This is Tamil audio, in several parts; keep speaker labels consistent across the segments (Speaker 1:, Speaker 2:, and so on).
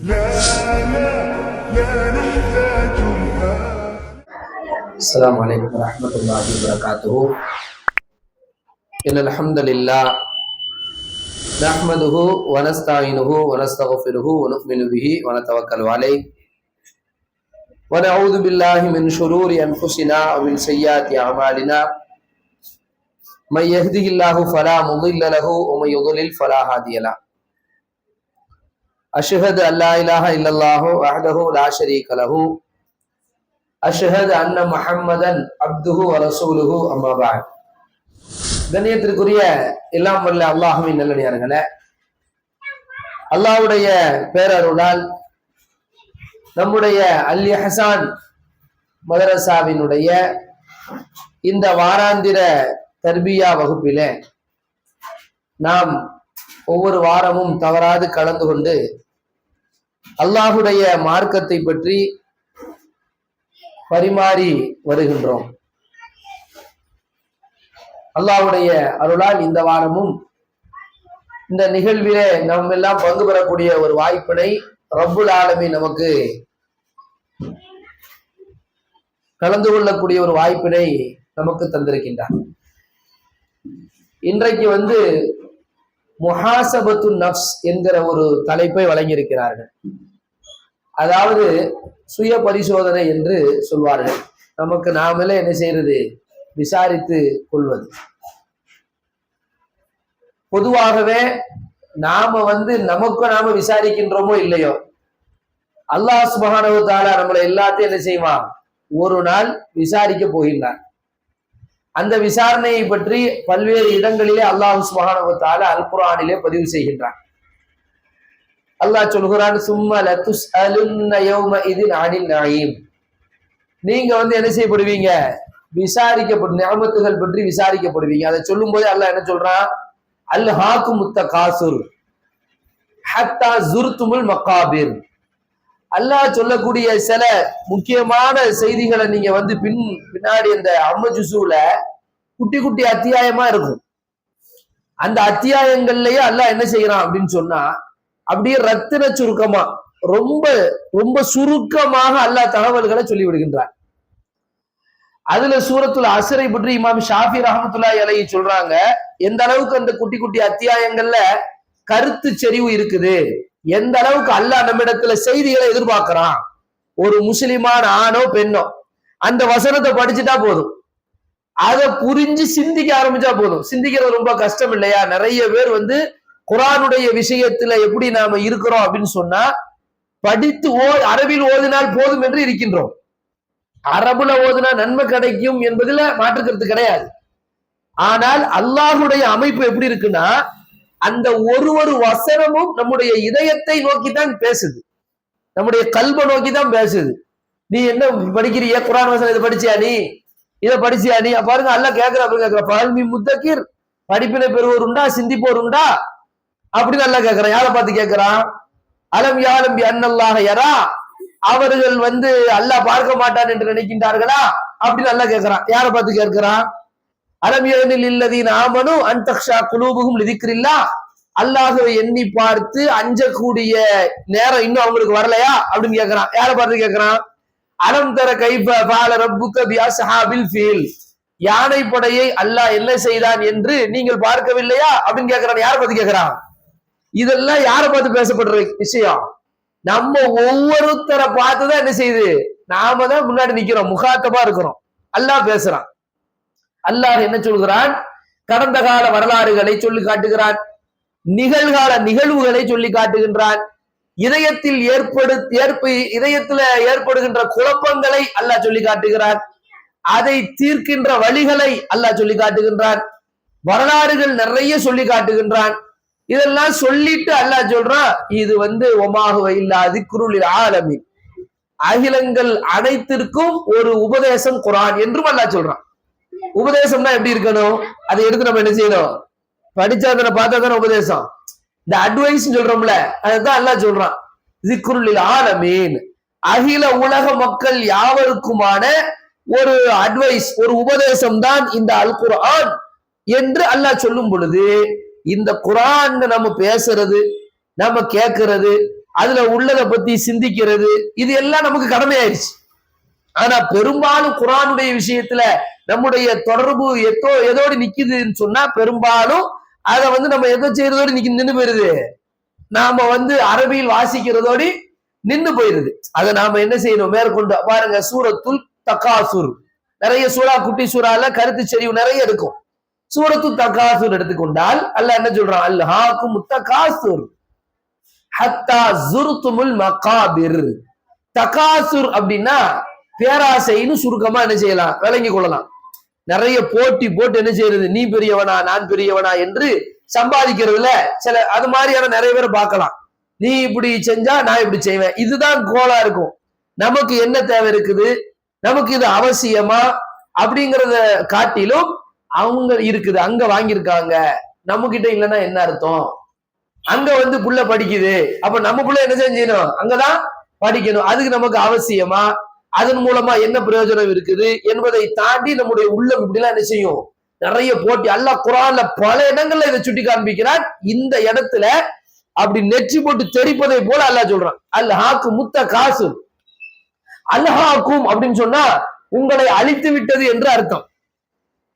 Speaker 1: السلام عليكم ورحمة الله وبركاته. إن الحمد لله نحمده ونستعينه ونستغفره ونؤمن به ونتوكل عليه ونعوذ بالله من شرور أنفسنا ومن سيئات أعمالنا من يهده الله فلا مضل له ومن يضلل فلا هادي له. أشهد أن لا إله إلا الله وحده لا شريك له அஷ்ஹது அன்ன முஹம்மதன் அப்துஹு வ ரசூலுஹு அம்மா பஅத். கண்ணியத்திற்குரிய எல்லாம் வல்ல அல்லாஹ்வின் நல்லடியார்களே, அல்லாஹ்வுடைய பேரருளால் நம்முடைய அல் இஹ்சான் மதரசாவினுடைய இந்த வாராந்திர தர்பியா வகுப்பிலே நாம் ஒவ்வொரு வாரமும் தவறாது கலந்து கொண்டு அல்லாஹ்வுடைய மார்க்கத்தை பற்றி பரிமாறி வருகின்றோம். அல்லாஹ்வுடைய அருளால் இந்த வாரமும் இந்த நிகழ்விலே நாம் எல்லாம் பங்கு பெறக்கூடிய ஒரு வாய்ப்பினை ரப்புல் ஆலமீன் நமக்கு கலந்து கொள்ளக்கூடிய ஒரு வாய்ப்பினை நமக்கு தந்திருக்கின்றார். இன்றைக்கு முஹாசபத்து நஃப்ஸ் என்கிற ஒரு தலைப்பை வழங்கியிருக்கிறார்கள். அதாவது சுய பரிசோதனை என்று சொல்வார்கள். நமக்கு நாமளே என்ன செய்யறது, விசாரித்து கொள்வது. பொதுவாகவே நாம நாம விசாரிக்கின்றோமோ இல்லையோ, அல்லாஹ் சுப்ஹானஹு வ தஆலா நம்மளை எல்லாத்தையும் என்ன செய்வான், ஒரு நாள் விசாரிக்க போகின்றான். அந்த விசாரணையை பற்றி பல்வேறு இடங்களிலே அல்லாஹ் சுப்ஹானஹு வ தஆலா அல் குர்ஆனிலே பதிவு செய்கின்றான். அல்லாஹ் சொல்கிறான், சும்ம லதுஸ்அலுன்ன யௌமஇதின் அனின் நஈம். நீங்க என்ன செய்யப்படுவீங்க, விசாரிக்கப்படும் நிஅமத்துகள் பற்றி விசாரிக்கப்படுவீங்க. அதை சொல்லும் போது அல்லாஹ் என்ன சொல்றான், அல் ஹாக்குமுத் தகாசுர் ஹத்தா ஜுர்துமுல் மகாபிர். அல்லாஹ் சொல்லக்கூடிய சில முக்கியமான செய்திகளை நீங்க பின்னாடி அந்த அம்மஜுசூல குட்டி குட்டி அத்தியாயமா இருக்கும். அந்த அத்தியாயங்கள்லயே அல்லாஹ் என்ன செய்யறான் அப்படின்னு சொன்னா, அப்படியே ரத்தின சுருக்கமா ரொம்ப ரொம்ப சுருக்கமாக அல்லாஹ் தகவல்களை சொல்லி விடுகின்றார். அதுல சூரத்துல் அஸ்ரை பற்றி இமாம் ஷாஃபி ரஹ்மத்துல்லாஹி அலைஹி சொல்றாங்க, எந்த அளவுக்கு அந்த குட்டி குட்டி அத்தியாயங்கள்ல கருத்து செறிவு இருக்குது, எந்த அளவுக்கு அல்லாஹ் நம்மிடத்துல செய்திகளை எதிர்பார்க்கிறான். ஒரு முஸ்லிமான ஆணோ பெண்ணோ அந்த வசனத்தை படிச்சுட்டா போதும், அதை புரிஞ்சு சிந்திக்க ஆரம்பிச்சா போதும். சிந்திக்கிறது ரொம்ப கஷ்டம் இல்லையா? நிறைய பேர் குர்ஆனுடைய விஷயத்துல எப்படி நாம இருக்கிறோம் அப்படின்னு சொன்னா, படித்து அரபில் ஓதினால் போதும் என்று இருக்கின்றோம். அரபுல ஓதினா நன்மை கிடைக்கும் என்பதுல மாற்றுக்கிறது கிடையாது. ஆனால் அல்லாஹுடைய அமைப்பு எப்படி இருக்குன்னா, அந்த ஒரு வசனமும் நம்முடைய இதயத்தை நோக்கித்தான் பேசுது, நம்முடைய கல்பை நோக்கிதான் பேசுது. நீ என்ன படிக்கிறிய, குர்ஆன் வசனம் இதை படிச்சியா, நீ இதை படிச்சியா, நீ பாருங்க அல்லாஹ் கேட்கிற பல்மி முத்தகிர், படிப்பினை பெறுவோர் உண்டா, சிந்திப்போர் உண்டா அப்படின்னு அல்லாஹ் கேட்கிறான். யாரை பார்த்து கேட்கிறான்? அலம் யாலம் பி அன்னல்லாஹ யரா, அவர்கள் அல்லாஹ் பார்க்க மாட்டான் என்று நினைக்கின்றார்களா அப்படின்னு அல்லாஹ் கேட்கிறான். யாரை பார்த்து கேட்கிறான்? அலம் யனில் இல்லதீன ஆமனு அன் தக்ஷா குலூபுஹும் லிதிக்ரில்லாஹ், அல்லாஹ்வை எண்ணி பார்த்து அஞ்சக்கூடிய நேரம் இன்னும் அவங்களுக்கு வரலையா அப்படின்னு கேட்கிறான். யாரை பார்த்து கேட்கிறான்? அலம் தர கைஃப ஃபஅல ரப்புக பி அஸ்ஹாபில் ஃபீல், யானை படையை அல்லாஹ் என்ன செய்தான் என்று நீங்கள் பார்க்கவில்லையா அப்படின்னு கேட்கிறான். யாரை பார்த்து கேட்கிறான்? இதெல்லாம் யாரை பார்த்து பேசப்படுற விஷயம்? நம்ம ஒவ்வொருத்தரை பார்த்துதான் என்ன செய்யுது, நாம தான் முன்னாடி நிக்கிறோம், முகாத்தபா இருக்கிறோம். அல்லாஹ் பேசுறான். அல்லாஹ் என்ன சொல்கிறான்? கடந்த கால வரலாறுகளை சொல்லி காட்டுகிறான், நிகழ்கால நிகழ்வுகளை சொல்லி காட்டுகின்றான். இதயத்தில் ஏற்படுகின்ற குழப்பங்களை அல்லாஹ் சொல்லி காட்டுகிறான். அதை தீர்க்கின்ற வழிகளை அல்லாஹ் சொல்லி காட்டுகின்றான். வரலாறுகள் நிறைய சொல்லி காட்டுகின்றான். இதெல்லாம் சொல்லிட்டு அல்லாஹ் சொல்றான், இது ஒமாஹுவ இல்லா திக்ருலில் ஆலமீன், அகிலங்கள் அனைத்திற்கும் ஒரு உபதேசம் குர்ஆன் என்றும் அல்லாஹ் சொல்றான். உபதேசம்னா எப்படி இருக்கணும், அதை எடுத்து நம்ம என்ன செய்யணும், படிச்சா தானே பார்த்தா தானே உபதேசம். இந்த அட்வைஸ் சொல்றோம்ல, அதுதான் அல்லாஹ் சொல்றான். திக்ருலில் ஆலமீன், அகில உலக மக்கள் யாவருக்குமான ஒரு அட்வைஸ், ஒரு உபதேசம் தான் இந்த அல் குர்ஆன் என்று அல்லாஹ் சொல்லும் பொழுது, இந்த குர்ஆன் நம்ம பேசுறது, நம்ம கேட்கறது, அதுல உள்ளதை பத்தி சிந்திக்கிறது, இது எல்லாம் நமக்கு கடமையாயிருச்சு. ஆனா பெரும்பாலும் குர்ஆனுடைய விஷயத்துல நம்முடைய தொடர்பு எதோடு நிக்குதுன்னு சொன்னா, பெரும்பாலும் அதை வந்து நம்ம எதை செய்யறதோடு நின்று போயிருது, நாம வந்து அரபியில் வாசிக்கிறதோடு நின்று போயிருது. அதை நாம என்ன செய்யணும், மேற்கொண்டு பாருங்க. சூரத்துல் தகாசுர், நிறைய சூறா, குட்டி சூறால கருத்து செறிவு நிறைய இருக்கும். சூரத்து தகாசுர் எடுத்துக்கொண்டால் அல்லாஹ் என்ன சொல்றான், அல்ஹாக்கும் தகாசுர் ஹத்தா ஜுர்துமுல் மகாபிர். தகாசுர் அப்படின்னா பேராசைன்னு சுருக்கமா என்ன செய்யலாம், விளங்கி கொள்ளலாம். நிறைய போட்டி போட்டு என்ன செய்யறது, நீ பெரியவனா நான் பெரியவனா என்று சம்பாதிக்கிறதுல சில அது மாதிரியான நிறைய பேரை பார்க்கலாம். நீ இப்படி செஞ்சா நான் இப்படி செய்வேன், இதுதான் கோலா இருக்கும். நமக்கு என்ன தேவை இருக்குது, நமக்கு இது அவசியமா அப்படிங்கிறத காட்டிலும் அவங்க இருக்குது, அங்க வாங்கியிருக்காங்க, நம்ம கிட்ட இல்லைன்னா என்ன அர்த்தம், அங்க வந்து புள்ள படிக்குது, அப்ப நம்ம புள்ள என்ன செஞ்சணும், அங்கதான் படிக்கணும், அதுக்கு நமக்கு அவசியமா, அதன் மூலமா என்ன பிரயோஜனம் இருக்குது என்பதை தாண்டி நம்முடைய உள்ளம் இப்படிலாம் என்ன செய்யும், நிறைய போட்டி. அல்லாஹ் குர்ஆன்ல பல இடங்கள்ல இதை சுட்டி காண்பிக்கிறான். இந்த இடத்துல அப்படி நெற்றி போட்டு தெரிப்பதை போல அல்லாஹ் சொல்றான், அல்ஹாக்கு முத்த காசு. அல்ஹாக்கும் அப்படின்னு சொன்னா உங்களை அழித்து விட்டது என்று அர்த்தம்.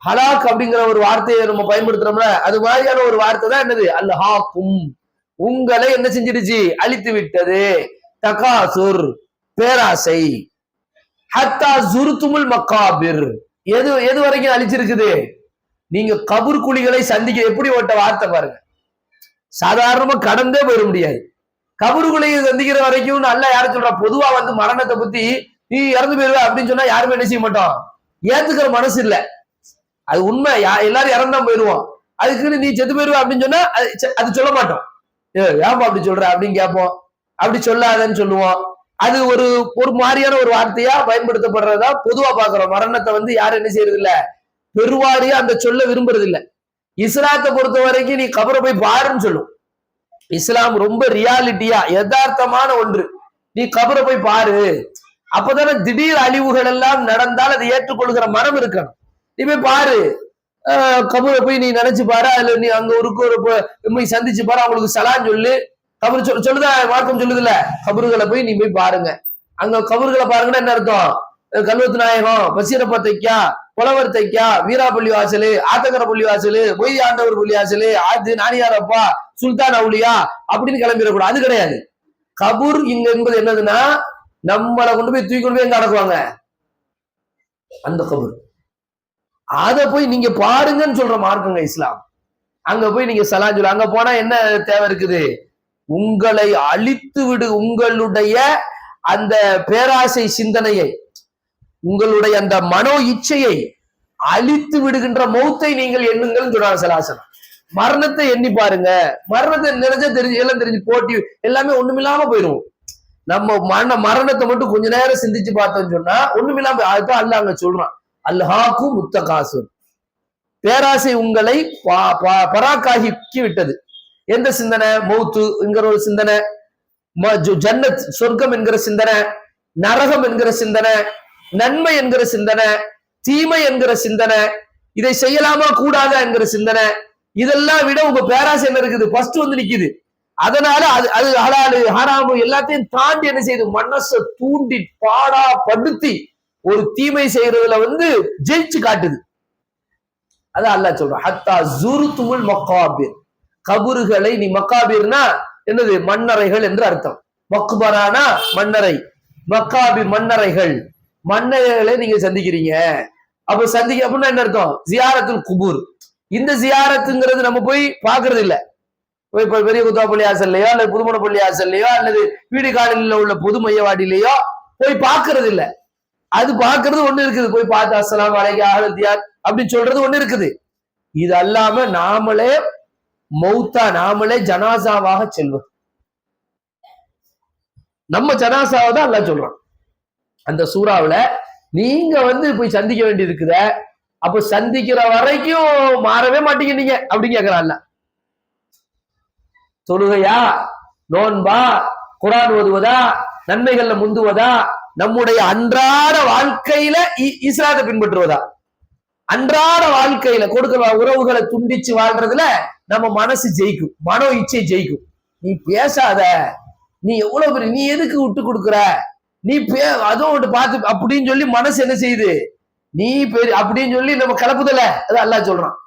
Speaker 1: ஹலாக் அப்படிங்கிற ஒரு வார்த்தையை நம்ம பயன்படுத்துறோம்ல, அது மாதிரியான ஒரு வார்த்தை தான் என்னது, அல்ஹாக்கும், உங்களை என்ன செஞ்சிருச்சு, அழித்து விட்டது. தகாசுர் பேராசை. ஹத்தா ஜுர்துமுல் மகாபிர், எது வரைக்கும் அழிச்சிருக்குது, நீங்க கபர் குழிகளை சந்திக்க. எப்படி ஓட்ட வார்த்தை பாருங்க, சாதாரணமா கடந்தே போயிட முடியாது. கபர் குழியை சந்திக்கிற வரைக்கும் நல்லா யார சொல்றா, பொதுவா வந்து மரணத்தை பத்தி நீ இறந்து போயிருவ அப்படின்னு சொன்னா யாருமே என்ன செய்ய மாட்டோம், ஏத்துக்கிற மனசு இல்ல. அது உண்மை, எல்லாரும் இறந்தான் போயிருவோம். அதுக்குன்னு நீ செத்து போயிருவ அப்படின்னு சொன்னா அது சொல்ல மாட்டோம். ஏன்பா அப்படி சொல்ற அப்படின்னு கேட்போம், அப்படி சொல்லாதன்னு சொல்லுவோம். அது ஒரு ஒரு மாதிரியான ஒரு வார்த்தையா பயன்படுத்தப்படுறதா பொதுவா பாக்குறோம். மரணத்தை வந்து யாரும் என்ன செய்யறது இல்ல, பெருவாரியா அந்த சொல்ல விரும்புறது இல்ல. இஸ்லாத்தை பொறுத்த வரைக்கும் நீ கபரை போய் பாருன்னு சொல்லும். இஸ்லாம் ரொம்ப ரியாலிட்டியா யதார்த்தமான ஒன்று. நீ கபரை போய் பாரு, அப்பதானே திடீர் அழிவுகள் எல்லாம் நடந்தால் அதை ஏற்றுக்கொள்கிற மனம் இருக்கணும். நீ போய் பாரு, கபரை போய் நீ நினைச்சு பாரு, அதுல நீ அங்க ஒரு சந்திச்சு பாரு, அவங்களுக்கு சலான் சொல்லு. கபர் சொல்லுதா, மார்க்கம் சொல்லுதுல, கபறுகளை போய் நீ போய் பாருங்க. அங்க கபறுகளை பாருங்கன்னா என்ன அர்த்தம், கல்வத்து நாயகம், பசீரப்ப தைக்கா, புலவர் தைக்கா, வீராப்பள்ளி வாசலு, ஆத்தங்கர பள்ளி வாசலு, மொய் ஆண்டவர் பள்ளி வாசலு, ஆது நானியாரப்பா, சுல்தான் அவுலியா அப்படின்னு கிளம்பிடக்கூடாது. அது கிடையாது. கபூர் இங்க என்பது என்னதுன்னா, நம்மளை கொண்டு போய் தூக்கி கொண்டு போய் எங்க அடக்குவாங்க, அந்த கபூர். அதை போய் நீங்க பாருங்கன்னு சொல்ற மார்க்கங்க இஸ்லாம். அங்க போய் நீங்க சலாம் சொல்ல, அங்க போனா என்ன தேவை இருக்குது, உங்களை அழித்து விடு, உங்களுடைய அந்த பேராசை சிந்தனையை, உங்களுடைய அந்த மனோ இச்சையை அழித்து விடுகின்ற மௌத்தை நீங்கள் எண்ணுங்கள் சொல்றாங்க சலாசனம். மரணத்தை எண்ணி பாருங்க, மரணத்தை நினைச்சா தெரிஞ்சு எல்லாம் தெரிஞ்சு போட்டி எல்லாமே ஒண்ணுமில்லாம போயிடும். நம்ம மரணத்தை மட்டும் கொஞ்ச நேரம் சிந்திச்சு பார்த்தோம்னு சொன்னா ஒண்ணுமில்லாம. அதுதான் அல்லாஹ் அங்க சொல்றான், அல்ஹாக்கும் முத்தகாசுர், பேராசை உங்களை பராக்காகி விட்டது. எந்த சிந்தனை, மௌத்து என்கிற ஒரு சிந்தனை, ஜன்னத் சொர்க்கம் என்கிற சிந்தனை, நரகம் என்கிற சிந்தனை, நன்மை என்கிற சிந்தனை, தீமை என்கிற சிந்தனை, இதை செய்யலாமா கூடாதா என்கிற சிந்தனை, இதெல்லாம் விட உங்க பேராசை என்ன இருக்குது, ஃபர்ஸ்ட் வந்து நிக்குது. அதனால அது ஹலாலு ஹராமு எல்லாத்தையும் தாண்டி என்ன செய்யுது, மனசை தூண்டி பாடா படுத்தி ஒரு தீமை செய்யறதுல வந்து ஜெயிச்சு காட்டுது. அதான் அல்லாஹ் சொல்றான், ஹத்தா ஜுர்துமுல் மகாபிர், கபறுகளை நீ, மக்காபிர்னா என்னது, மண்ணறைகள் என்று அர்த்தம். மக்பரானா மண்ணறை, மக்காபிர் மண்ணறைகள், மண்ணறைகளை நீங்க சந்திக்கிறீங்க. அப்ப சந்திக்க அப்படின்னா என்ன அர்த்தம், ஜியாரத்துல் குபூர். இந்த ஜியாரத்துங்கிறது நம்ம போய் பாக்குறது இல்ல. இப்ப பெரிய குத்தா பள்ளி ஆசல்லையோ அல்லது புதுமண பள்ளி ஆசல்லையோ அல்லது வீடு காலையில உள்ள பொது மையவாடியிலையோ போய் பாக்குறது இல்ல. அது பாக்குறது ஒண்ணு இருக்குது, போய் பார்த்து அஸ்ஸலாமு அலைக்கும் ஆஹ்லத்தியார் அப்படின்னு சொல்றது ஒண்ணு இருக்குது. இது அல்லாம நாமளே மௌத்தா, நாமளே ஜனாசாவாக செல்வது, நம்ம ஜனாசாவை தான் அல்லாஹ் சொல்றான் அந்த சூறாவுல. நீங்க வந்து போய் சந்திக்க வேண்டியது இருக்குத, அப்ப சந்திக்கிற வரைக்கும் மாறவே மாட்டீங்க நீங்க அப்படின்னு கேட்கிறான். தொழுகையா, நோன்பா, குர்ஆன் ஓதுவதா, நன்மைகள்ல முந்துவதா, நம்முடைய அன்றாட வாழ்க்கையில இஸ்லாத்தை பின்பற்றுவதா, அன்றாட வாழ்க்கையில கொடுக்கிற உறவுகளை துண்டிச்சு வாழ்றதுல நம்ம மனசு ஜெயிக்கும், மனோ இச்சை ஜெயிக்கும். நீ பேசாத, நீ எவ்வளவு பெரிய, நீ எதுக்கு விட்டு கொடுக்குற, நீ அதுவும் பார்த்து அப்படின்னு சொல்லி மனசு என்ன செய்யுது, நீ பெரிய அப்படின்னு சொல்லி நம்ம கிளப்புதல. அது அல்லாஹ் சொல்றான்.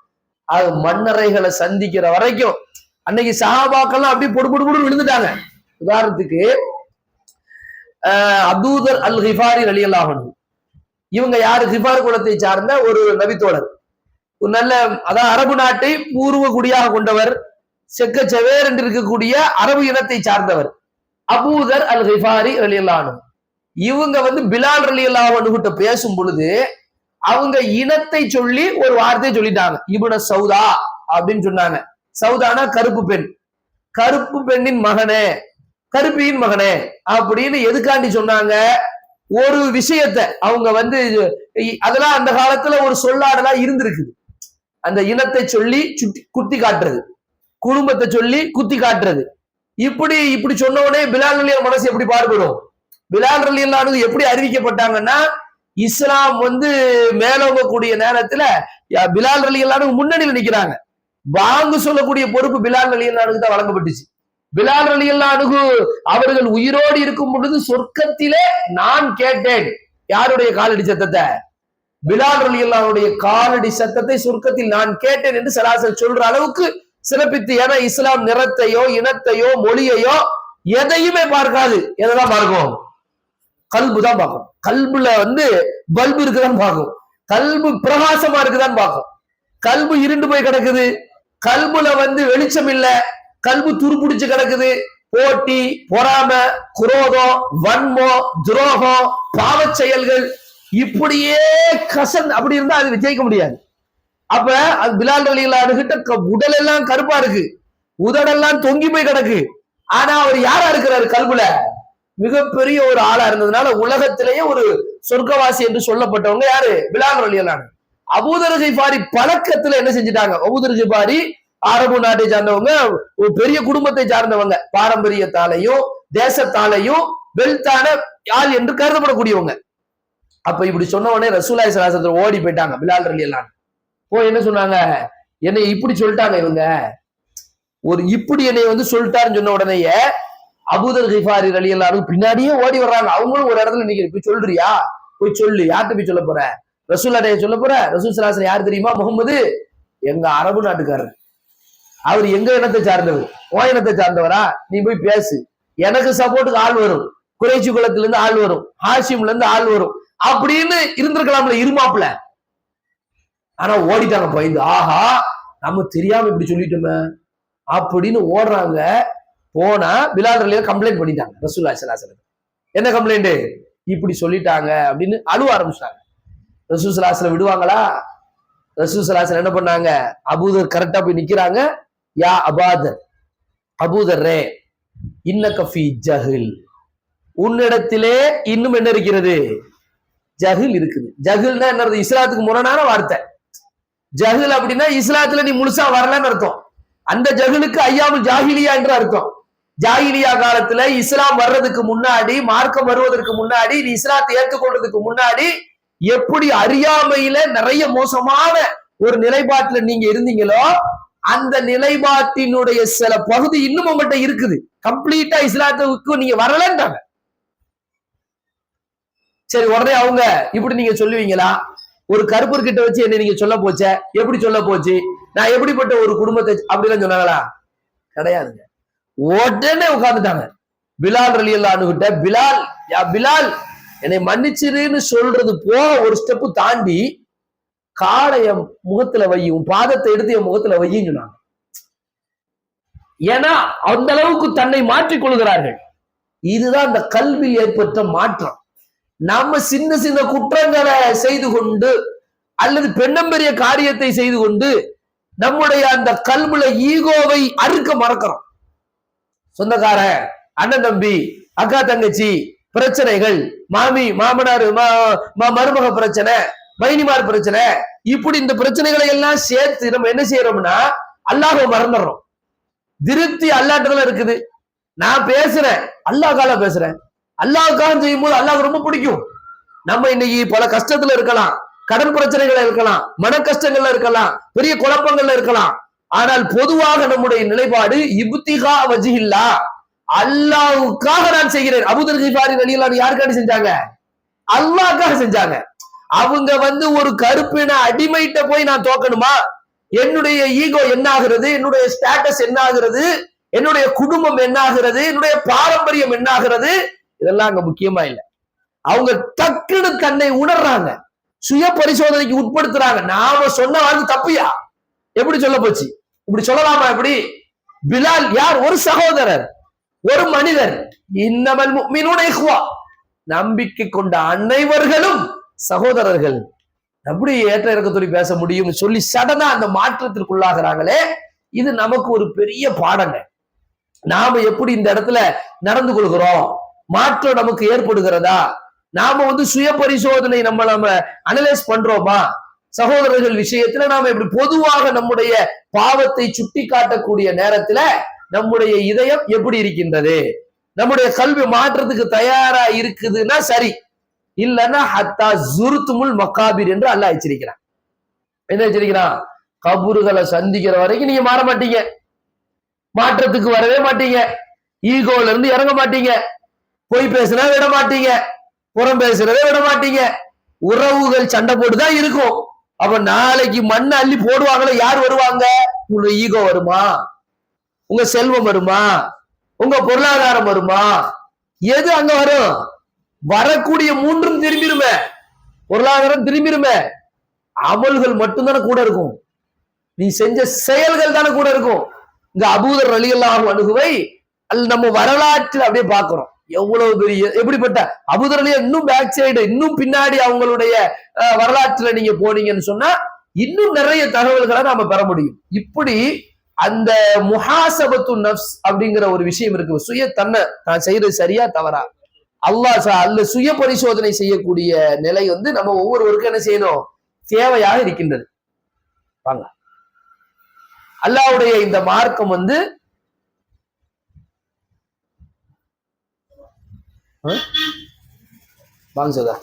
Speaker 1: அது மன்னரைகளை சந்திக்கிற வரைக்கும் அன்னைக்கு சஹாபாக்கள்லாம் அப்படியே பொடு பொடு பொடு விழுந்துட்டாங்க. உதாரணத்துக்கு அபூதர் அல் கிஃபாரி ரலியல்லாஹு அன்ஹு, இவங்க யாரு, கிஃபார் குலத்தை சார்ந்த ஒரு நபித்தோழர், ஒரு நல்ல, அதாவது அரபு நாட்டை பூர்வ குடியாக கொண்டவர், செக்க செவேர் என்று இருக்கக்கூடிய அரபு இனத்தை சார்ந்தவர் அபூதர் அல் கிஃபாரி ரலியல்லாஹு அன்ஹு. இவங்க பிலால் ரலியல்லாஹு அன்ஹு கிட்ட பேசும் பொழுது அவங்க இனத்தை சொல்லி ஒரு வார்த்தையை சொல்லிட்டாங்க, இப்னு சௌதா அப்படின்னு சொன்னாங்க. சௌதானா கருப்பு பெண், கருப்பு பெண்ணின் மகனே, கருப்பியின் மகனே அப்படின்னு எதுக்காண்டி சொன்னாங்க, ஒரு விஷயத்த அவங்க அதெல்லாம் அந்த காலத்துல ஒரு சொல்லாடலா இருந்திருக்குது. அந்த இனத்தை சொல்லி குத்தி காட்டுறது, குடும்பத்தை சொல்லி குத்தி காட்டுறது. இப்படி சொன்ன உடனே பிலால் ரலியல்லாஹு மனசு எப்படி பாடுபடும்? பிலால் ரலியல்லாஹு அன்ஹு எப்படி அறிவிக்கப்பட்டாங்கன்னா, இஸ்லாம் மேலோங்கக்கூடிய நேரத்துல பிலால் ரலியல்லாஹு அன்ஹு முன்னணியில் நிக்கிறாங்க. வாங்கு சொல்லக்கூடிய பொறுப்பு பிலால் ரலியல்லாஹு அன்ஹுக்கு தான் வழங்கப்பட்டுச்சு. பிலால் ரலியல்லாஹு அன்ஹு அவர்கள் உயிரோடு இருக்கும் பொழுது சொர்க்கத்திலே நான் கேட்டேன் யாருடைய காலடி சத்தத்தை, பிலால் ரலியல்லாஹு அன்ஹுடைய காலடி சத்தத்தை சொர்க்கத்தில் நான் கேட்டேன் என்று ஸல்லல்லாஹு சொல்ற அளவுக்கு சிறப்பித்து. ஏன்னா இஸ்லாம் நிறத்தையோ இனத்தையோ மொழியையோ எதையுமே பார்க்காது. எதைதான் பார்க்கும்? கல்பு தான் பார்க்கும். கல்புல பல்பு இருக்குதான் பார்க்கும், கல்பு பிரகாசமா இருக்குதான் பார்க்கும். கல்பு இருண்டு போய் கிடக்குது, கல்புல வெளிச்சம் இல்ல, கல்பு துருப்பிடிச்சு கிடக்குது. போட்டி, பொறாம, குரோதம், வன்மம், துரோகம், பாவச் செயல்கள், இப்படியே அப்படி இருந்தா அது விஜயிக்க முடியாது. அப்ப அது பிலால் ரலியல்லாஹு அன்ஹு கிட்ட உடல் எல்லாம் கருப்பா இருக்கு, உதடெல்லாம் தொங்கி போய் கிடக்கு. ஆனா அவர் யாரா இருக்கிறாரு? கல்புல மிகப்பெரிய ஒரு ஆளா இருந்ததுனால உலகத்திலேயே ஒரு சொர்க்கவாசி என்று சொல்லப்பட்டவங்க யாரு? பிலால் ரலியல்லாஹு அன்ஹு. அபூதர் கிஃபாரி பழக்கத்துல என்ன செஞ்சுட்டாங்க? அபூதர் கிஃபாரி அரபு நாட்டை சார்ந்தவங்க, ஒரு பெரிய குடும்பத்தை சார்ந்தவங்க, பாரம்பரியத்தாலையும் தேசத்தாலையும் வெல்த்தான ஆள் என்று கருதப்படக்கூடியவங்க. அப்ப இப்படி சொன்ன உடனே ரசூலுல்லாஹி ஸல்லல்லாஹு அலைஹி வஸல்லம் ஓடி போயிட்டாங்க. பிலால் ரலியல்லாஹு அன்ஹு போய் என்ன சொன்னாங்க, என்னை இப்படி சொல்லிட்டாங்க இவங்க, ஒரு இப்படி என்னை சொல்லிட்டாருன்னு சொன்ன உடனேயே அபூதர் கிஃபாரி ரலியல்லாஹு அன்ஹு பின்னாடியே ஓடி வர்றாங்க. அவங்களும் ஒரு இடத்துல நிக்க, போய் சொல்றியா, போய் சொல்லு, யார்கிட்ட போய் சொல்ல போற? ரசூலுல்லாஹி சொல்ல போற? ரசூல் ஸல்லல்லாஹு அலைஹி வஸல்லம் யார் தெரியுமா? முகமது எங்க அரபு நாட்டுக்காரர், அவர் எங்க இனத்தை சார்ந்தவர், ஓ இனத்தை சார்ந்தவரா, நீ போய் பேசு, எனக்கு சப்போர்ட்டுக்கு ஆள் வரும், குறைச்சி குலத்துல இருந்து ஆள் வரும், ஹாஷிம்ல இருந்து ஆள் வரும் அப்படின்னு இருந்திருக்கலாம்ல இருமாப்ல. ஆனா ஓடிட்டாங்க பயந்து, ஆஹா நம்ம தெரியாம இப்படி சொல்லிட்டோமே அப்படின்னு ஓடுறாங்க. போனா பிலால் ரலியல்லாஹு கம்ப்ளைண்ட் பண்ணிட்டாங்க ரசூலுல்லாஹி ஸல்லல்லாஹு அலைஹி வஸல்லம். என்ன கம்ப்ளைண்ட்? இப்படி சொல்லிட்டாங்க அப்படின்னு அழுவ ஆரம்பிச்சிட்டாங்க. ரசூல் ஸல்லல்லாஹு அலைஹி வஸல்லம் விடுவாங்களா? ரசூல் ஸல்லல்லாஹு அலைஹி வஸல்லம் என்ன பண்ணாங்க, அபூதர் கரெக்டா போய் நிக்கிறாங்க. யா அபாதர், அபூதர் ரே, இன்னக ஃபீ ஜஹில், உன்னிடத்திலே இன்னும் என்ன இருக்கிறது? ஜஹில் இருக்குது. ஜஹில்னா என்ன? இஸ்லாத்துக்கு முரணான வார்த்தை. ஜஹில் அப்படின்னா இஸ்லாத்துல நீ முழுசா வரலன்னு அர்த்தம். அந்த ஜஹிலுக்கு ஐயாமுல் ஜாஹிலியா என்று அர்த்தம். ஜாஹிலியா காலத்துல இஸ்லாம் வர்றதுக்கு முன்னாடி, மார்க்கம் வருவதற்கு முன்னாடி, நீ இஸ்லாத்தை ஏற்றுக்கொள்றதுக்கு முன்னாடி எப்படி அறியாமையில நிறைய மோசமான ஒரு நிலைப்பாட்டுல நீங்க இருந்தீங்களோ, அந்த நிலைப்பாட்டினுடைய சில பகுதி இன்னும் உங்கள்கிட்ட இருக்குது. கம்ப்ளீட்டா இஸ்லாத்துக்கு நீங்க வரலன்றாங்க. சரி, உடனே அவங்க இப்படி நீங்க சொல்லுவீங்களா? ஒரு கருப்பர் கிட்ட வச்சு என்ன நீங்க சொல்ல போச்ச, எப்படி சொல்ல போச்சு, நான் எப்படிப்பட்ட ஒரு குடும்பத்தை அப்படிலாம் சொன்னாங்களா? கிடையாதுங்க. உடனே உட்கார்ந்துட்டாங்க பிலால் ரலியல்லாஹு அன்ஹு கிட்ட. பிலால், யா பிலால் என்னை மன்னிச்சிருன்னு சொல்றது போக ஒரு ஸ்டெப் தாண்டி, காலை என் முகத்துல வையும், பாதத்தை எடுத்து என் முகத்துல வையும் சொன்னாங்க. ஏன்னா அந்த அளவுக்கு தன்னை மாற்றிக் கொள்கிறார்கள். இதுதான் அந்த கல்வியில் ஏற்பட்ட மாற்றம். நாம சின்ன சின்ன குற்றங்களை செய்து கொண்டு அல்லது பெண்ணம்பெரிய காரியத்தை செய்து கொண்டு நம்முடைய அந்த கல்வில ஈகோவை அறுக்க மறக்கிறோம். சொந்தக்கார, அண்ணன் தம்பி, அக்கா தங்கச்சி பிரச்சனைகள், மாமி மாமனார் மருமக பிரச்சனை, மைனிமார் பிரச்சனை, இப்படி இந்த பிரச்சனைகளை எல்லாம் சேர்த்து நம்ம என்ன செய்யறோம்னா அல்லாஹ்வை மறந்துடுறோம். திருப்தி அல்லாஹ்ட்டதான் இருக்குது. நான் பேசுறேன், அல்லாஹ்க்காக பேசுறேன், அல்லாஹ்க்காக செய்யும் போது அல்லாஹ் ரொம்ப பிடிக்கும். நம்ம இன்னைக்கு பல கஷ்டத்துல இருக்கலாம், கடன் பிரச்சனைகள் இருக்கலாம், மன கஷ்டங்கள்ல இருக்கலாம், பெரிய குழப்பங்கள்ல இருக்கலாம். ஆனால் பொதுவாக நம்முடைய நிலைப்பாடு இப்திகா வஜ்ஹில்லா, அல்லாஹ்வுக்காக நான் செய்கிறேன். அபூதர் கிஃபாரி ரலியல்லாஹு அன்ஹு யாருக்காண்டி செஞ்சாங்க? அல்லாஹ்க்காக செஞ்சாங்க. அவங்க வந்து ஒரு கருப்பின அடிமைட்ட போய் நான் தோக்கணுமா? என்னுடைய ஈகோ என்ன ஆகிறது, என்னுடைய ஸ்டேட்டஸ் என்ன ஆகிறது, என்னுடைய குடும்பம் என்ன ஆகிறது, என்னுடைய பாரம்பரியம் என்ன ஆகிறது, இதெல்லாம் அங்க முக்கியமா இல்ல. அவங்க டக்குன்னு தன்னை உணர்றாங்க, சுய பரிசோதனைக்கு உட்படுத்துறாங்க. நாம சொன்ன வார்த்தை தப்பியா? எப்படி சொல்ல போச்சு? இப்படி சொல்லலாமா? எப்படி? பிலால் யார்? ஒரு சகோதரர், ஒரு மனிதர். இன்னமல் முஃமினூன இஹ்வா, நம்பிக்கை கொண்ட அனைவர்களும் சகோதரர்கள். எப்படி ஏற்ற இறக்கத்தோடு பேச முடியும் சொல்லி சடனா அந்த மாற்றத்திற்குள்ளாகிறாங்களே, இது நமக்கு ஒரு பெரிய பாடங்க. நாம எப்படி இந்த இடத்துல நடந்து கொள்கிறோம்? மாற்றம் நமக்கு ஏற்படுகிறதா? நாம வந்து சுய பரிசோதனை நம்ம அனலைஸ் பண்றோமா? சகோதரர்கள் விஷயத்துல நாம இப்படி பொதுவாக நம்முடைய பாவத்தை சுட்டி காட்டக்கூடிய நேரத்துல நம்முடைய இதயம் எப்படி இருக்கின்றது? நம்முடைய கல்வி மாற்றத்துக்கு தயாரா இருக்குதுன்னா சரி, இல்லன்னா ஹத்தா ஜுர்துமுல் மகாபிர் என்று அல்லாஹ் எச்சரிக்கிறான். என்ன எச்சரிக்கிறான்? கபூர்களை சந்திக்கிற வரைக்கும் நீங்க மாற மாட்டீங்க, மாற்றத்துக்கு வரவே மாட்டீங்க, ஈகோல இருந்து இறங்க மாட்டீங்க, பொய் பேசுறத விட மாட்டீங்க, புறம் பேசுறத விட மாட்டீங்க, உறவுகள் சண்டை போட்டுதான் இருக்கும். அப்ப நாளைக்கு மண்ணை அள்ளி போடுவாங்களே, யார் வருவாங்க? உங்க ஈகோ வருமா? உங்க செல்வம் வருமா? உங்க பொருளாதாரம் வருமா? எது அங்க வரும்? வரக்கூடிய மூன்றும் திரும்பிடுமே. பொருளாதாரம் திரும்பிடுமே, அமல்கள் மட்டும்தானே கூட இருக்கும், நீ செஞ்ச செயல்கள் தானே கூட இருக்கும். இங்க அபூதர் ரலியல்லாஹு அன்ஹுவை நம்ம வரலாற்றில் அப்படியே பார்க்கிறோம். எவ்வளவு பெரிய, எப்படிப்பட்ட அபூதர் ரலியல்லாஹு, இன்னும் பேக் சைடு, இன்னும் பின்னாடி அவங்களுடைய வரலாற்றுல நீங்க போனீங்கன்னு சொன்னா இன்னும் நிறைய தகவல்களை நாம பெற முடியும். இப்படி அந்த முஹாசபத்து நஃப்ஸ் அப்படிங்கிற ஒரு விஷயம் இருக்கு. சுய தன்னை நான் செய்யறது சரியா தவறா, அல்ல சுய பரிசோதனை செய்யக்கூடிய நிலை வந்து நம்ம ஒவ்வொருவருக்கும் என்ன செய்யணும், தேவையாக இருக்கின்றது. வாங்க, அல்லாஹ்வுடைய இந்த மார்க்கம் வந்து வாங்க சோதா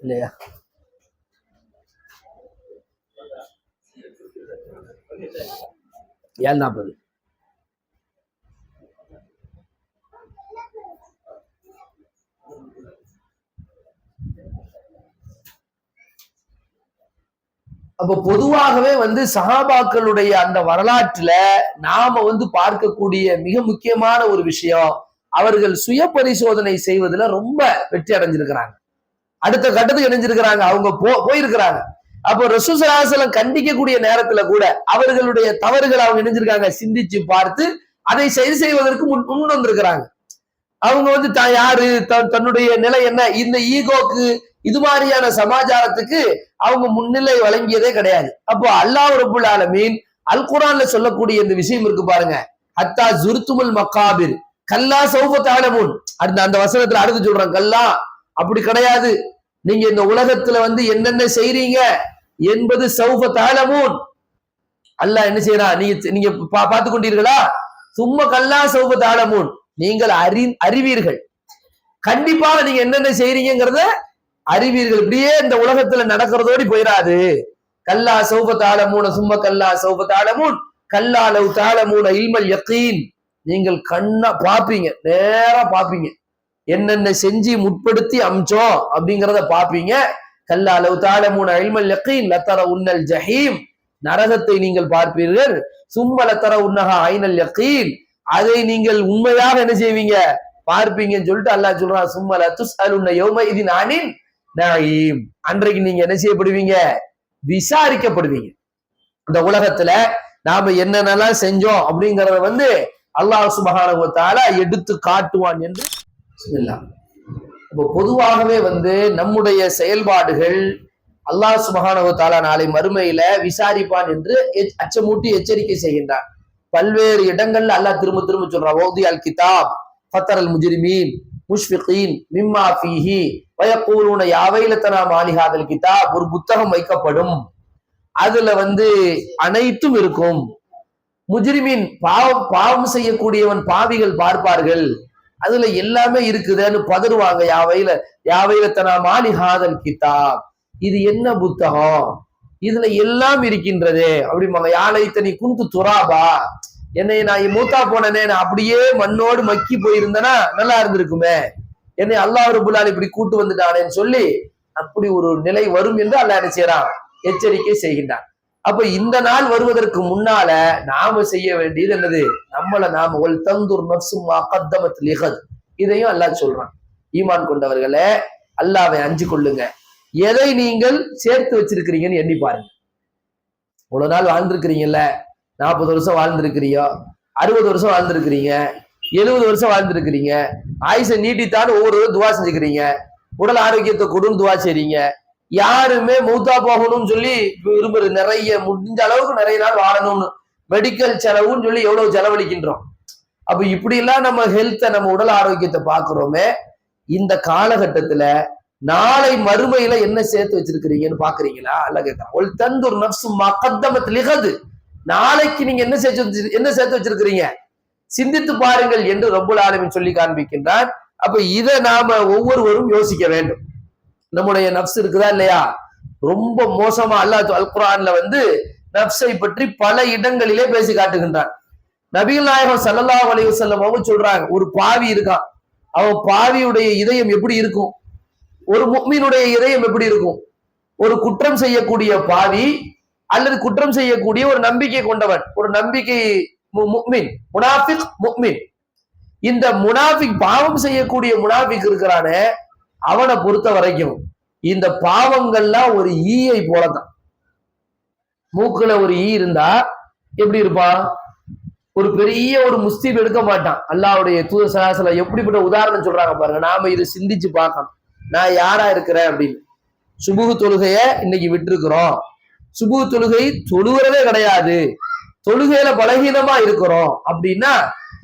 Speaker 1: இல்லையா? 7:40. அப்ப பொதுவாகவே வந்து சஹாபாக்களுடைய அந்த வரலாற்றுல நாம வந்து பார்க்கக்கூடிய மிக முக்கியமான ஒரு விஷயம், அவர்கள் சுய பரிசோதனை செய்வதுல ரொம்ப வெற்றி அடைஞ்சிருக்கிறாங்க. அடுத்த கட்டத்துக்கு இணைஞ்சிருக்கிறாங்க, அவங்க போயிருக்கிறாங்க. அப்போ ரசூல் ஸல்லல்லாஹு அலைஹி வஸல்லம் கண்டிக்கக்கூடிய நேரத்துல கூட அவர்களுடைய தவறுகளை அவங்க இணைஞ்சிருக்காங்க, சிந்திச்சு பார்த்து அதை சரி செய்வதற்கு முன் வந்திருக்கிறாங்க. அவங்க வந்து யாரு, தன்னுடைய நிலை என்ன, இந்த ஈகோக்கு இது மாதிரியான சமாச்சாரத்துக்கு அவங்க முன்னிலை வழங்கியதே கிடையாது. அப்போ அல்லாஹ் ரப்புல் ஆலமீன் அல் குர்ஆன்ல சொல்லக்கூடிய இந்த விஷயம் இருக்கு பாருங்க, ஹத்தா ஜுர்துமுல் மகாபிர் கல்லா சௌஃப தஅலமூன். அந்த வசனத்துல அடுத்து சொல்றாங்க, கல்லா அப்படி கிடையாது, நீங்க இந்த உலகத்துல வந்து என்னென்ன செய்றீங்க என்பது சௌஃப தஅலமூன். அல்லாஹ் என்ன செய்யறான், நீங்க பார்த்து கொண்டீர்களா? சும்மா கல்லா சௌஃப தஅலமூன், நீங்கள் அறிவீர்கள், கண்டிப்பாக நீங்க என்னென்ன செய்றீங்கிறத அறிவீர்கள். இப்படியே இந்த உலகத்துல நடக்கிறதோடி போயிடாது. கல்லா சௌஃப தஅலமூன சும்ம கல்லா சௌஃப தஅலமூன் கல்லா லவ் தஅலமூன இல்மல் யகீன். நீங்கள் கண்ணா பாப்பீங்க, நேரா பாப்பீங்க, என்னென்ன செஞ்சு முற்படுத்தி அம்சோம் அப்படிங்கிறத பாப்பீங்க. கல்லா லவ் தஅலமூன இல்மல் யகீன் லதரவுன்னல் ஜஹீம், நரகத்தை நீங்கள் பார்ப்பீர்கள். சும்ம லதரவுன்னஹா ஐனல் யகீன், அதை நீங்கள் உண்மையாக என்ன செய்வீங்க, பார்ப்பீங்கன்னு சொல்லிட்டு அல்லாஹ் சொல்றான், சும்ம லதுஸ்அலுன்ன யௌமஇதின் அனின் நஈம், அன்றைக்கு நீங்க என்ன செய்யப்படுவீங்க, விசாரிக்கப்படுவீங்க. இந்த உலகத்துல நாம என்னென்னலாம் செஞ்சோம் அப்படிங்கறத வந்து அல்லாஹ் சுப்ஹானஹு வ தஆலா எடுத்து காட்டுவான் என்று சொல்லலாம். அப்போ பொதுவாகவே வந்து நம்முடைய செயல்பாடுகள் அல்லாஹ் சுப்ஹானஹு வ தஆலா நாளை மறுமையில விசாரிப்பான் என்று அச்சமூட்டி எச்சரிக்கை செய்கின்றான். பல்வேறு இடங்கள்ல அல்லாஹ் திரும்ப திரும்ப சொல்றான், வௌதி அல் கிதாப் ஃபத்தரல் முஜ்ரிமீன் முஷ்ஃபிகீன் மிம்மா ஃபீஹி வயக்கூலுன யா வைலத்தனா மாலி ஹாதல் கிதாப். ஒரு புத்தகம் வைக்கப்படும், அதுல வந்து அனைத்தும் இருக்கும். முஜ்ரிமீன் பாவம் செய்யக்கூடியவன் பாவிகள் பார்ப்பார்கள், அதுல எல்லாமே இருக்குதுன்னு பதறுவாங்க. யா வைலத்தனா மாலி ஹாதல் கிதாப், இது என்ன புத்தகம், இதுல எல்லாம் இருக்கின்றது அப்படிம்பாங்க. யாழைத்தனி குந்து துராபா, என்னை நான் மூத்தா போனேனே, நான் அப்படியே மண்ணோடு மக்கி போயிருந்தேன்னா நல்லா இருந்திருக்குமே, என்னை அல்லாஹ் ரப்பல் ஆலமீன் இப்படி கூட்டு வந்துட்டானேன்னு சொல்லி அப்படி ஒரு நிலை வரும் என்று அல்லாஹ் என்ன செய்யறான், எச்சரிக்கை செய்கின்றான். அப்ப இந்த நாள் வருவதற்கு முன்னால நாம செய்ய வேண்டியது என்னது, நம்மளை நாம ஒல் தந்தூர் நஃப்சுமா கத்தமத் லிகத், இதையும் அல்லாஹ் சொல்றான். ஈமான் கொண்டவர்களே, அல்லாஹ்வை அஞ்சு கொள்ளுங்க. எதை நீங்கள் சேர்த்து வச்சிருக்கிறீங்கன்னு எண்ணி பாருங்க. இவ்வளவு நாள் வாழ்ந்திருக்கிறீங்கல்ல, 40 வருஷம் வாழ்ந்திருக்கிறீங்க, 60 வருஷம் வாழ்ந்திருக்கிறீங்க, 70 வருஷம் வாழ்ந்திருக்கிறீங்க, ஆயுசை நீட்டித்தான்னு ஒவ்வொரு துவா செஞ்சுக்கிறீங்க, உடல் ஆரோக்கியத்தை கொடுன்னு துவா செய்றீங்க. யாருமே மௌத்தா போகணும்னு சொல்லி விரும்புறது, நிறைய முடிஞ்ச அளவுக்கு நிறைய நாள் வாழணும்னு மெடிக்கல் செலவுன்னு சொல்லி எவ்வளவு செலவழிக்கின்றோம். அப்ப இப்படி எல்லாம் நம்ம ஹெல்த்தை, நம்ம உடல் ஆரோக்கியத்தை பாக்குறோமே, இந்த காலகட்டத்துல நாளை மறுமையில என்ன சேர்த்து வச்சிருக்கிறீங்கன்னு பாக்குறீங்களா? அல்ல கேட்கறான். ஒல் தந்தூர் நஃப்சுமா கத்தமத் லிகத், நாளைக்கு நீங்க என்ன சேர்த்து வச்சிருக்கிறீங்க, சிந்தித்து பாருங்கள் என்று ரப்புல் ஆலமீன் சொல்லி காண்பிக்கின்றான். அப்ப இதை நாம ஒவ்வொருவரும் யோசிக்க வேண்டும். நம்முடைய நப்ஸ் இருக்குதா இல்லையா, ரொம்ப மோசமா அல்லாஹ் அல் குர்ஆன்ல நப்ஸை பற்றி பல இடங்களிலே பேசி காட்டுகின்றான். நபிகள் நாயகம் ஸல்லல்லாஹு அலைஹி வஸல்லம் அவங்க சொல்றாங்க, ஒரு பாவி இருக்கான், அவன் பாவியுடைய இதயம் எப்படி இருக்கும், ஒரு முஃமினுடைய இதயம் எப்படி இருக்கும்? ஒரு குற்றம் செய்யக்கூடிய பாவி அல்லது குற்றம் செய்யக்கூடிய ஒரு நம்பிக்கை கொண்டவன், ஒரு நம்பிக்கை முஃமின், முனாஃபிக் முஃமின். இந்த முனாஃபிக், பாவம் செய்யக்கூடிய முனாஃபிக் இருக்கிறானே, அவனை பொறுத்த வரைக்கும் இந்த பாவங்கள்லாம் ஒரு ஈயை போலதான். மூக்குல ஒரு ஈ இருந்தா எப்படி இருப்பான்? ஒரு பெரிய ஒரு முஸ்தீப் எடுக்க மாட்டான். அல்லாஹ்வுடைய தூதர் ஸல்லல்லாஹு அலைஹி வஸல்லம் எப்படிப்பட்ட உதாரணம் சொல்றாங்க பாருங்க. நாம இது சிந்திச்சு பார்க்கணும். நான் யாரா இருக்கிறேன் அப்படின்னு. சுபுஹ் தொழுகைய இன்னைக்கு விட்டுருக்கிறோம், சுபுஹ் தொழுகை தொழுகிறதே கிடையாது, தொழுகையில பலகீனமா இருக்கிறோம் அப்படின்னா,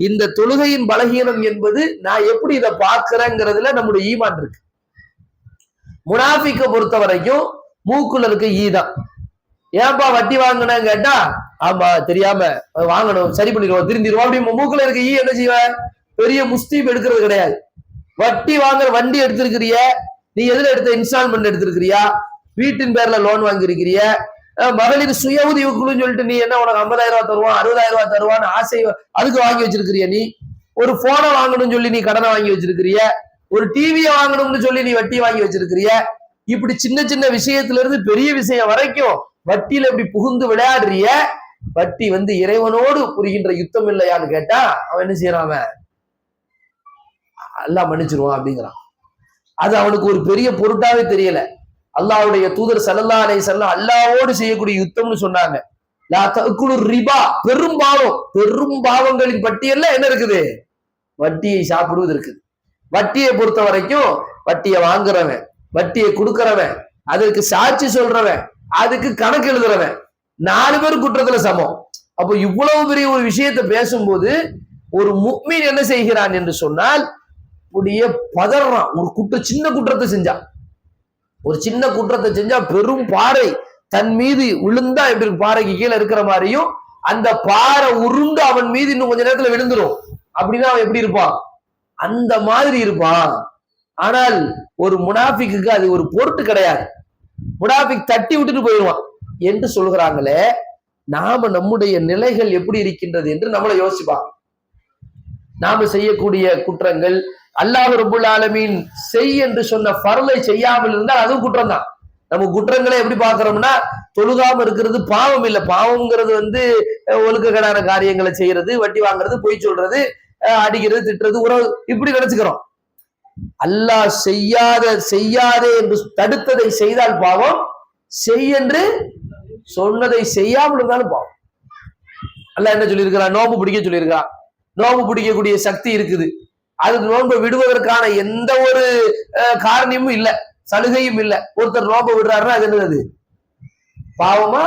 Speaker 1: இந்த தொழுகையின் பலகீனம் என்பது நான் எப்படி இதை பார்க்கிறேங்கிறதுல நம்முடைய ஈமான் இருக்கு. முனாஃபிக்க பொறுத்த வரைக்கும் மூக்குல இருக்க ஈ தான். ஏன்பா வட்டி வாங்கினேன்னு கேட்டா, ஆமா தெரியாம வாங்கணும், சரி பண்ணிடுவோம், திருந்திடுவோம் அப்படி. மூக்குல இருக்க ஈ என்ன செய்வேன்? பெரிய முஸ்தீப் எடுக்கிறது கிடையாது. வட்டி வாங்குற வண்டி எடுத்திருக்கிறிய, நீ எதுல எடுத்த? இன்ஸ்டால்மெண்ட் எடுத்திருக்கிறியா, வீட்டின் பேர்ல லோன் வாங்கியிருக்கிறிய, மகளிர் சுய உதவி குழுன்னு சொல்லிட்டு நீ என்ன உனக்கு 50,000 ரூபாய் தருவான், 60,000 ரூபாய் தருவான்னு ஆசை அதுக்கு வாங்கி வச்சிருக்கிறிய. நீ ஒரு போனை வாங்கணும்னு சொல்லி நீ கடனை வாங்கி வச்சிருக்கிறிய, ஒரு டிவியை வாங்கணும்னு சொல்லி நீ வட்டி வாங்கி வச்சிருக்கிறிய. இப்படி சின்ன சின்ன விஷயத்துல இருந்து பெரிய விஷயம் வரைக்கும் வட்டியில இப்படி புகுந்து விளையாடுறிய. வட்டி இறைவனோடு புரிகின்ற யுத்தம் இல்லையான்னு கேட்டா, அவன் என்ன செய்யறான்? அல்லாஹ் மன்னிச்சிருவான் அப்படிங்கிறான். அது அவனுக்கு ஒரு பெரிய பொருட்டாவே தெரியல. அல்லாஹ்வுடைய தூதர் ஸல்லல்லாஹு அலைஹி வஸல்லம் அல்லாஹ்வோடு செய்யக்கூடிய யுத்தம்னு சொன்னாங்க. லா தஅக்குலு ரிபா, பெரும் பாவம், பெரும் பாவங்களின் பட்டியல்ல என்ன இருக்குது? வட்டியை சாப்பிடுவது இருக்குது. வட்டியை பொறுத்த வரைக்கும் வட்டியை வாங்குறவன், வட்டியை கொடுக்கறவன், அதற்கு சாட்சி சொல்றவன், அதுக்கு கணக்கு எழுதுறவன், 4 பேர் குற்றத்துல சமம். அப்போ இவ்வளவு பெரிய ஒரு விஷயத்தை பேசும்போது ஒரு முஃமின் என்ன செய்கிறான் என்று சொன்னால், அப்படியே பதறான். ஒரு சின்ன குற்றத்தை செஞ்சா, ஒரு சின்ன குற்றத்தை செஞ்சா பெரும் பாறை தன் மீது விழுந்தா எப்படி பாறைக்கு கீழே இருக்கிற மாதிரியும், அந்த பாறை உருண்டு அவன் மீது இன்னும் கொஞ்ச நேரத்துல விழுந்துரும். அப்படின்னா அவன் எப்படி இருப்பான்? அந்த மாதிரி இருப்பான். ஆனால் ஒரு முனாஃபிக்கு அது ஒரு பொருட்டு கிடையாது. முனாஃபிக் தட்டி விட்டுட்டு போயிடுவான் என்று சொல்கிறாங்களே. நாம நம்முடைய நிலைகள் எப்படி இருக்கின்றது என்று நம்மளை யோசிப்பாங்க. நாம செய்யக்கூடிய குற்றங்கள், அல்லாஹ் ரப்புல் ஆலமீன் செய் என்று சொன்ன ஃபர்லை செய்யாமல் இருந்தால் அதுவும் குற்றம் தான். நம்ம குற்றங்களை எப்படி பாக்குறோம்னா, தொழுகாம இருக்கிறது பாவம் இல்லை. பாவம்ங்கிறது ஒழுக்கக்கேடான காரியங்களை செய்யறது, வட்டி வாங்குறது, பொய் சொல்றது, அடிக்கிறது, திட்டுறது, உறவு, இப்படி நினைச்சுக்கிறோம். அல்லாஹ் செய்யாதே என்று தடுத்ததை செய்தால் பாவம், செய் என்று சொன்னதை செய்யாமல் இருந்தாலும் பாவம். அல்லாஹ் என்ன சொல்லியிருக்கிறான்? நோன்பு பிடிக்க சொல்லியிருக்கிறான். நோன்பு பிடிக்கக்கூடிய சக்தி இருக்குது. அது நோன்பை விடுவதற்கான எந்த ஒரு காரணமும் இல்லை, சலுகையும் இல்லை. ஒருத்தர் நோன்பை விடுறாருன்னா அது என்னது? பாவமா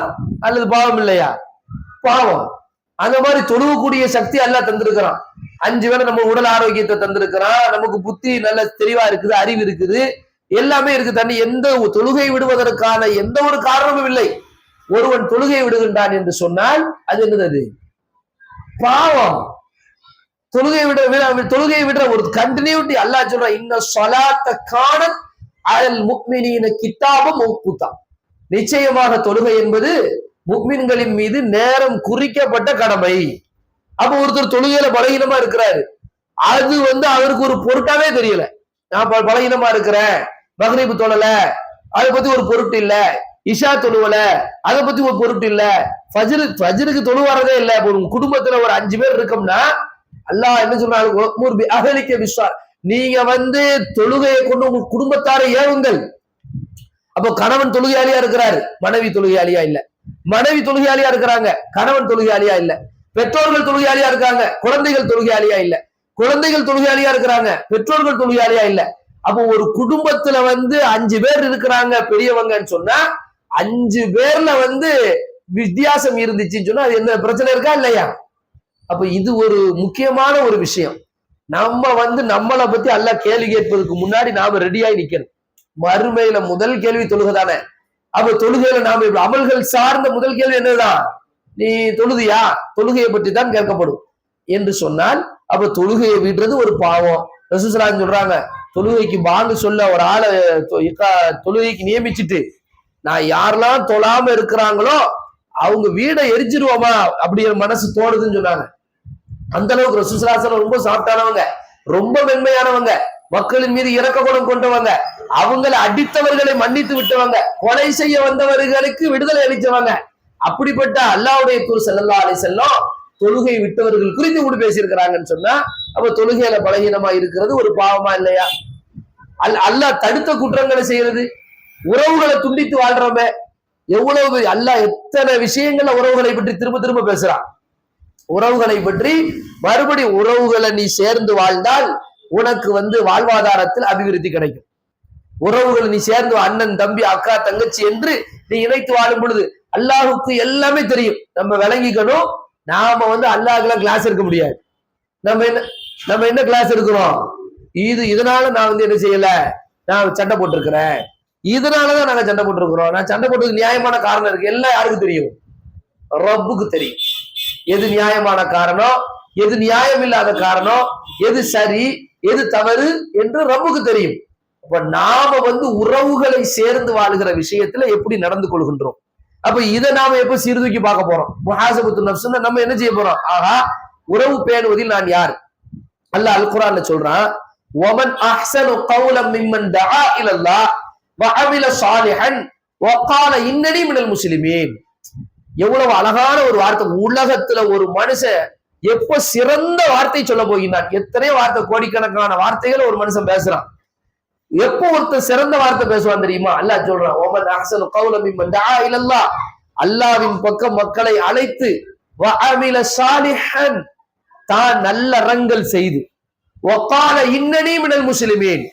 Speaker 1: அல்லது பாவம் இல்லையா? பாவம். அந்த மாதிரி தொழுவக்கூடிய சக்தி அல்லாஹ் தந்திருக்கிறான். 5 வேளை நம்ம உடல் ஆரோக்கியத்தை தந்திருக்கிறான். நமக்கு புத்தி நல்ல தெளிவா இருக்குது, அறிவு இருக்குது, எல்லாமே இருக்கு. தண்ணி எந்த தொழுகை விடுவதற்கான எந்த ஒரு காரணமும் இல்லை. ஒருவன் தொழுகை விடுகின்றான் என்று சொன்னால் அது என்னது? பாவம். தொழுகை விடுற ஒரு கண்டினியூட்டி. அல்லாஹ் சொல்றான், இன்ன ஸலாத்த கானத் அல் முக்மினீன கித்தாபம் மௌகூதா. நிச்சயமாக தொழுகை என்பது முக்மின்களின் மீது நேரம் குறிக்கப்பட்ட கடமை. அப்ப ஒருத்தர் தொழுகையில பலகீனமா இருக்கிறாரு, அது அவருக்கு ஒரு பொருட்டாவே தெரியல. நான் பலகீனமா இருக்கிறேன், மக்ரிப் தொழல, அதை பத்தி ஒரு பொருட்டு இல்ல, இஷா தொழுவல, அதை பத்தி ஒரு பொருட்டு இல்ல, ஃபஜ்ருக்கு தொழுவாரதே இல்ல. ஒரு குடும்பத்துல ஒரு 5 பேர் இருக்கோம்னா அல்லாஹ் என்ன சொல்றாங்க, நீங்க தொழுகையை கொண்டு உங்க குடும்பத்தாரை ஏவுங்கள். அப்போ கணவன் தொழுகையாளியா இருக்கிறாரு, மனைவி தொழுகையாளியா இல்ல. மனைவி தொழுகையாளியா இருக்கிறாங்க, கணவன் தொழுகையாளியா இல்ல. பெற்றோர்கள் தொழுகையாளியா இருக்காங்க, குழந்தைகள் தொழுகையாளியா இல்ல. குழந்தைகள் தொழுகையாளியா இருக்கிறாங்க, பெற்றோர்கள் தொழுகையாளியா இல்ல. அப்போ ஒரு குடும்பத்துல 5 பேர் இருக்கிறாங்க பெரியவங்கன்னு சொன்னா 5 பேர்ல வித்தியாசம் இருந்துச்சுன்னு சொன்னா அது என்ன பிரச்சனை இருக்கா இல்லையா? அப்ப இது ஒரு முக்கியமான ஒரு விஷயம். நம்ம நம்மளை பத்தி அல்லாஹ் கேள்வி கேட்பதற்கு முன்னாடி நாம ரெடியாகி நிக்கணும். மறுமையில முதல் கேள்வி தொழுகை தானே. அப்ப தொழுகையில நாம அமல்கள் சார்ந்த முதல் கேள்வி என்னதான், நீ தொழுதியா, தொழுகையை பற்றி தான் கேட்கப்படும் என்று சொன்னால், அப்ப தொழுகையை விடுறது ஒரு பாவம். ரசூலுல்லாஹி சொல்றாங்க, தொழுகைக்கு பாங்கு சொல்ல ஒரு ஆளை தொழுகைக்கு நியமிச்சுட்டு நான் யாரெல்லாம் தொழாம இருக்கிறாங்களோ அவங்க வீடை எரிச்சிருவோமா அப்படிங்கிற மனசு தோணுதுன்னு சொன்னாங்க. அந்த அளவுக்கு ரசூலுல்லாஹி ரொம்ப சாப்பிட்டானவங்க, ரொம்ப மென்மையானவங்க, மக்களின் மீது இரக்க குணம் கொண்டவங்க, அவங்களை அடித்தவர்களை மன்னித்து விட்டவங்க, கொலை செய்ய வந்தவர்களுக்கு விடுதலை அளித்தவங்க. அப்படிப்பட்ட அல்லாஹ்வுடைய தூதர் ஸல்லல்லாஹு அலைஹி வஸல்லம் தொழுகை விட்டவர்கள் குறித்து கூட பேசியிருக்கிறாங்கன்னு சொன்னா, அப்ப தொழுகையில பலகீனமா இருக்கிறது ஒரு பாவமா இல்லையா? அல்லாஹ் தடுத்த குற்றங்களை செய்யறது, உறவுகளை துண்டித்து வாழ்றோமே, எவ்வளவு அல்லாஹ் எத்தனை விஷயங்கள்ல உறவுகளை பற்றி திரும்ப திரும்ப பேசுறான். உறவுகளை பற்றி மறுபடி உறவுகளை நீ சேர்ந்து வாழ்ந்தால் உனக்கு வாழ்வாதாரத்தில் அபிவிருத்தி கிடைக்கும். உறவுகளை நீ சேர்ந்து அண்ணன் தம்பி அக்கா தங்கச்சி என்று நீ இணைத்து வாழும் பொழுது அல்லாஹுக்கு எல்லாமே தெரியும். நம்ம விளங்கிக்கணும், நாம அல்லாஹ்லாம் கிளாஸ் எடுக்க முடியாது. நம்ம என்ன கிளாஸ் எடுக்கிறோம், இதனால நான் என்ன செய்யல, நான் சண்டை போட்டிருக்கிறேன், இதனாலதான் நாங்க சண்டை போட்டிருக்கிறோம், நான் சண்டை போட்டதுக்கு நியாயமான காரணம் இருக்கு, எல்லாம் யாருக்கு தெரியும், ரப்புக்கு தெரியும். எது நியாயமான காரணம், எது நியாயம் இல்லாத காரணம், எது சரி எது தவறு என்று ரப்புக்கு தெரியும். அப்ப நாம உறவுகளை சேர்ந்து வாழுகிற விஷயத்துல எப்படி நடந்து கொள்கின்றோம், அப்ப இதை நாம எப்ப சீர்தூக்கி பார்க்க போறோம். முஹாசபத்து நஃப்ஸ்னா நம்ம என்ன செய்ய போறோம், ஆஹா உறவு பேணுவதில் நான் யார். அல்லாஹ் அல் குர்ஆன்ல சொல்றான், வமன் அஹ்ஸனு கௌலம் மிம்மன் தஆ இலல்லாஹ் வஅமில ஸாலிஹன் வகால இன்னனி மினல் முஸ்லிமீன். எவ்வளவு அழகான ஒரு வார்த்தை. உலகத்துல ஒரு மனுஷன் எப்ப சிறந்த வார்த்தை சொல்ல போகிறான், எத்தனை வார்த்தை, கோடிக்கணக்கான வார்த்தைகள் ஒரு மனுஷன் பேசுறான். எப்போ ஒருத்தர் சிறந்த வார்த்தை பேசுவான் தெரியுமா? அல்லாஹ் சொல்றான், வமன் அஹ்ஸனு கௌலம் மிம்மன் தஆ இலல்லாஹ், அல்லாஹ்வின் பக்கம் மக்களை அழைத்து, வஅமில ஸாலிஹன் தான் நல்லறங்கள் செய்து, வகால இன்னனி மினல் முஸ்லிமீன்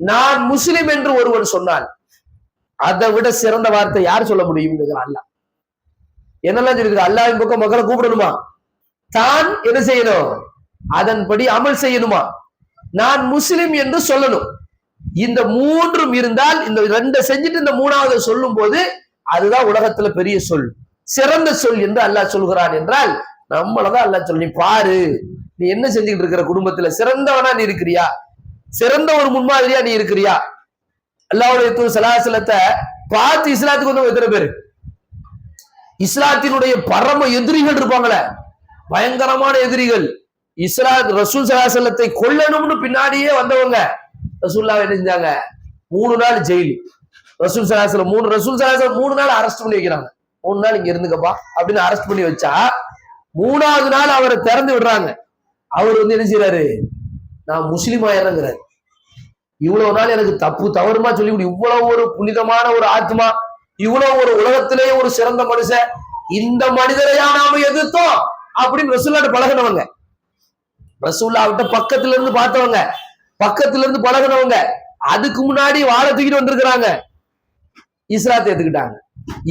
Speaker 1: நான் முஸ்லிம் என்று ஒருவன் சொன்னான், அதை விட சிறந்த வார்த்தை யார் சொல்ல முடியும்? அல்லாஹ் என்னெல்லாம் சொல்லிருக்கு, அல்லாஹ்வின் பக்கம் மக்களை கூப்பிடணுமா, தான் என்ன செய்யணும், அதன்படி அமல் செய்யணுமா, நான் முஸ்லிம் என்று சொல்லணும். இந்த மூன்றும் இருந்தால், இந்த 2 செஞ்சுட்டு இந்த 3வது சொல்லும் போது அதுதான் உலகத்துல பெரிய சொல், சிறந்த சொல் என்று அல்லாஹ் சொல்கிறான். என்றால் நம்மளதான் அல்லாஹ் சொல்லி பாரு, நீ என்ன செஞ்சுக்கிட்டு இருக்கிற, குடும்பத்துல சிறந்தவனா நீ இருக்கிறியா, சிறந்த ஒரு முன்மாதிரியா நீ இருக்கிறியா? அல்லாஹ்வுடைய தூதர் ஸல்லல்லாஹு அலைஹி வஸல்லத்தை பார்த்து இஸ்லாத்துக்கு எத்தனை பேரு, இஸ்லாத்தினுடைய பரம எதிரிகள் இருப்பாங்களே, பயங்கரமான எதிரிகள், ரசூல் ஸல்லல்லாஹு அலைஹி வஸல்லத்தை கொல்லணும்னு பின்னாடியே வந்தவங்க, ரசூலுல்லாஹ் என்ன செஞ்சாங்க, 3 நாள் ஜெயில். ரசூல் ஸல்லல்லாஹு அலைஹி வஸல்லம் ரசூல் ஸல்லல்லாஹு அலைஹி வஸல்லம் 3 நாள் அரெஸ்ட் பண்ணி வைக்கிறாங்க. 3 நாள் இங்க இருந்துக்கப்பா அப்படின்னு அரெஸ்ட் பண்ணி வச்சா, 3வது நாள் அவரை திறந்து விடுறாங்க. அவர் என்ன செய்யறாரு, நான் முஸ்லீம் ஆயிரங்கிறாரு. இவ்வளவு நாள் எனக்கு தப்பு தவறுமா சொல்லி, இவ்வளவு ஒரு புனிதமான ஒரு ஆத்மா, இவ்வளவு ஒரு உலகத்திலேயே ஒரு சிறந்த மனுஷன், இந்த மனிதரையா நாம எதிர்த்தோம் அப்படின்னு ரசூலுல்லாஹ்ட்ட பழகினவங்க, ரசூலுல்லாஹ்ட்ட பக்கத்துல இருந்து பார்த்தவங்க, பக்கத்துல இருந்து பழகினவங்க, அதுக்கு முன்னாடி வாழ தூக்கிட்டு வந்திருக்கிறாங்க, இஸ்லாத்தை ஏத்துக்கிட்டாங்க.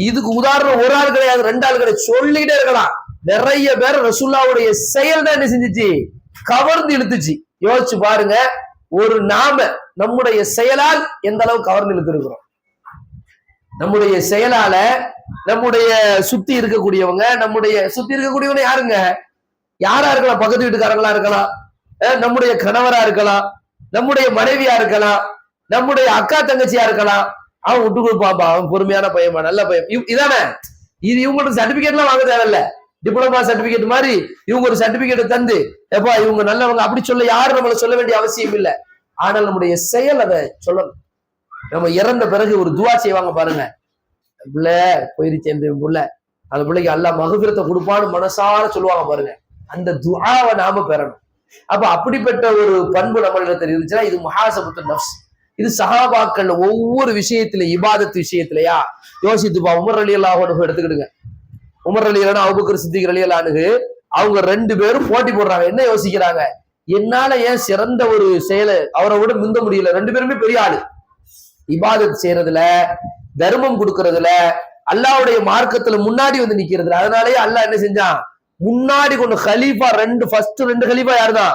Speaker 1: இதுக்கு உதாரணம் ஒரு ஆள் கிடையாது, 2 ஆள் கிடையாது, சொல்லிட்டே இருக்கலாம். நிறைய பேர் ரசூலுல்லாஹ்வுடைய செயல் தான் என்ன செஞ்சுச்சு, கவர்ந்து இழுத்துச்சு. யோசிச்சு பாருங்க, ஒரு நாம நம்முடைய செயலால் எந்த அளவு கவர்ந்து இழுத்து இருக்கிறோம். நம்முடைய செயலால நம்முடைய சுத்தி இருக்கக்கூடியவங்க, யாருங்க, யாரா இருக்கலாம், பக்கத்து வீட்டுக்காரங்களா இருக்கலாம், நம்முடைய கணவரா இருக்கலாம், நம்முடைய மனைவியா இருக்கலாம், நம்முடைய அக்கா தங்கச்சியா இருக்கலாம், அவன் விட்டு கொடுப்பான்பா, அவன் பொறுமையான பையன்பா, நல்ல பையன், இதானே. இது இவங்களுக்கு சர்டிபிகேட் எல்லாம் வாங்க தேவையில்ல. டிப்ளமா சர்டிபிகேட் மாதிரி இவங்க ஒரு சர்டிபிகேட் தந்து எப்பா இவங்க நல்லவங்க அப்படி சொல்ல யாரும் நம்மள சொல்ல வேண்டிய அவசியம் இல்லை. ஆனால் நம்முடைய செயல் அதை சொல்லணும். நம்ம இறந்த பிறகு ஒரு துவா செய்வாங்க பாருங்க, பிள்ளை போயிருச்சு அந்த புள்ள, அந்த பிள்ளைக்கு அல்லாஹ் மகஃபிரத்தை கொடுப்பான்னு மனசார சொல்லுவாங்க பாருங்க. அந்த துஆவை நாம பெறணும். அப்ப அப்படிப்பட்ட ஒரு பண்பு நம்மளிடத்தில் இருந்துச்சுன்னா இது முஹாசபத்து நஃப்ஸ். இது சஹாபாக்கள் ஒவ்வொரு விஷயத்துல, இபாதத் விஷயத்திலயா யோசித்துப்பா. உமர் ரலியல்லாஹு அன்ஹு எடுத்துக்கிடுங்க. உமர் ரலியல்லாஹு அபூபக்கர் சித்திக் ரலியல்லாஹு அன்ஹு அவங்க 2 பேரும் போட்டி போடுறாங்க. என்ன யோசிக்கிறாங்க, என்னால ஏன் சிறந்த ஒரு செயலை அவரை விட முந்த முடியல. 2 பேருமே பெரிய ஆளு. இபாதத் செய்யறதுல, தர்மம் கொடுக்கறதுல, அல்லாஹ்வுடைய மார்க்கத்துல முன்னாடி வந்து நிக்கிறதுல. அதனாலேயே அல்லாஹ் என்ன செஞ்சான், முன்னாடி கொண்டு ஹலீஃபா ஃபர்ஸ்ட் 2 ஹலீஃபா யாருதான்,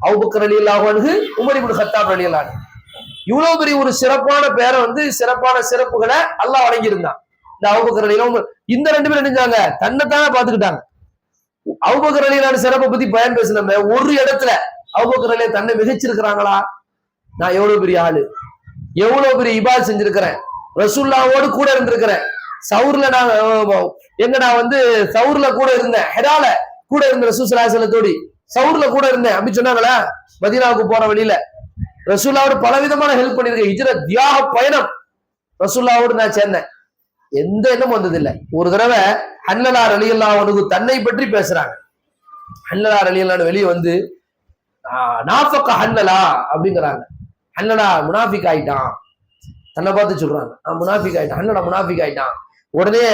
Speaker 1: அபூபக்கர் ரலியல்லாஹு அன்ஹு, உமர் இப்னு கத்தாப் ரலியல்லாஹு அன்ஹு. இவ்வளவு பெரிய ஒரு சிறப்பான பேரை சிறப்பான சிறப்புகளை அல்லாஹ் வழங்கியிருந்தான். இந்த அபூபக்கர் ரலியல்லாஹு அன்ஹு இந்த 2 பேரும் நினைஞ்சாங்க, தன்னைத்தானே பாத்துக்கிட்டாங்க. அபூபக்கர் ரலியல்லாஹு அன்ஹு சிறப்பை பத்தி பயன் பேசினோமே, ஒரு இடத்துல அபூபக்கர் ரலியல்லாஹு தன்னை மிகச்சிருக்கிறாங்களா, நான் எவ்வளவு பெரிய ஆளு, எவ்வளவு பெரிய இபாத் செஞ்சிருக்கிறேன், ரசூலுல்லாஹ்வோடு கூட இருந்திருக்கிறேன், சவுர்ல நான் சவுர்ல கூட இருந்தேன், ஹெரால கூட இருந்த ரசூல் ஸல்லல்லாஹு அலைஹி வஸல்லத்தோடி சவுர்ல கூட இருந்தேன் அப்படி சொன்னாங்களா. மதீனாவுக்கு போற வழியில ரசூலுல்லாஹ்வோடு பலவிதமான ஹெல்ப் பண்ணிருக்கேன். ஹிஜ்ரத் தியாக பயணம் ரசூலுல்லாஹ்வோடு நான் சேர்ந்தேன். எந்த எண்ணமும் வந்ததில்லை. ஒரு தடவை ஹன்லலா ரலியல்லாஹு அன்ஹு தன்னை பற்றி பேசுறாங்க. ஹன்லலா ரலியல்லாஹு அன்ஹு வெளியே வந்து நாஃபக ஹன்லலா அப்படிங்கிறாங்க. ஹன்லலா முனாஃபிக் ஆயிட்டான், தன்னை பார்த்து சொல்றாங்க, நான் முனாஃபிக் ஆயிட்டான், ஹன்லலா முனாஃபிக் ஆயிட்டான். உடனே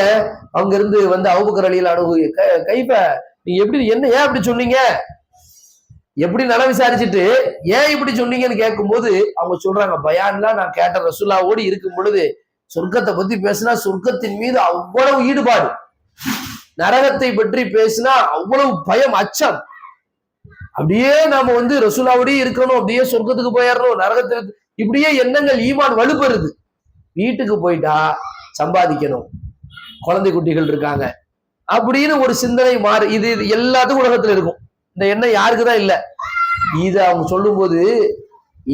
Speaker 1: அவங்க இருந்து அபூபக்கர் ரலியல்லாஹு அன்ஹு கைஃப, நீங்க எப்படி என்ன ஏன் இப்படி சொன்னீங்க, எப்படி நல விசாரிச்சுட்டு ஏன் இப்படி சொன்னீங்கன்னு கேட்கும்போது அவங்க சொல்றாங்க, பயான்லாம் நான் கேட்ட ரசூலுல்லாஹ்வோடு இருக்கும் பொழுது சொர்க்கத்தை பத்தி பேசினா சொர்க்கத்தின் மீது அவ்வளவு ஈடுபாடு, நரகத்தை பற்றி பேசினா அவ்வளவு பயம், அச்சம். அப்படியே நாம ரசூலுல்லாஹ்வோடயே இருக்கணும், அப்படியே சொர்க்கத்துக்கு போயிடணும், நரகத்துக்கு இப்படியே எண்ணங்கள் ஈமான் வலுப்பெறுது. வீட்டுக்கு போயிட்டா சம்பாதிக்கணும், குழந்தை குட்டிகள் இருக்காங்க அப்படின்னு ஒரு சிந்தனை மாறி, இது எல்லாத்துக்கும் உலகத்துல இருக்கும். இந்த எண்ணம் யாருக்குதான் இல்ல. இது அவங்க சொல்லும் போது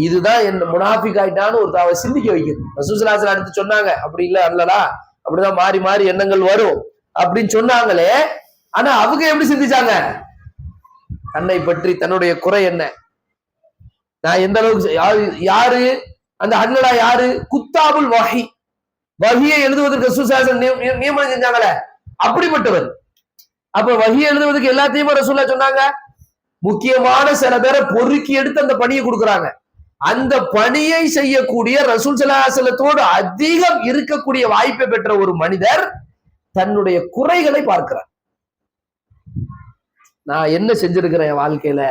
Speaker 1: இதுதான் என்ன முனாஃபிக் ஆயிட்டான்னு ஒரு அவ சிந்திக்க வைக்குது. ரசூல் ஸல்லல்லாஹு அலைஹி வஸல்லம் அடுத்து சொன்னாங்க, அப்படி இல்ல அல்லடா, அப்படிதான் மாறி மாறி எண்ணங்கள் வரும் அப்படின்னு சொன்னாங்களே. ஆனா அவங்க எப்படி சிந்திச்சாங்க, தன்னை பற்றி தன்னுடைய குறை என்ன, நான் எந்த அளவுக்கு யாரு அந்த ஹன்லலா யாரு, குத்தாபுல் வஹி, வஹியை எழுதுவதற்கு ரசூல் ஸல்லல்லாஹு அலைஹி வஸல்லம் நியமனம் செஞ்சாங்களே, அப்படிப்பட்டவர். அப்ப வஹியை எழுதுவதற்கு எல்லாத்தையுமே ரசூலுல்லாஹ் சொன்னாங்க. முக்கியமான சில பேரை பொறுக்கி எடுத்து அந்த பணியை கொடுக்குறாங்க. அந்த பணியை செய்யக்கூடிய ரசூல் ஸல்லல்லாஹு அலைஹி வஸல்லத்தோடு அதிகம் இருக்கக்கூடிய வாய்ப்பை பெற்ற ஒரு மனிதர் தன்னுடைய குறைகளை பார்க்கிறார். நான் என்ன செஞ்சிருக்கிறேன் என் வாழ்க்கையில,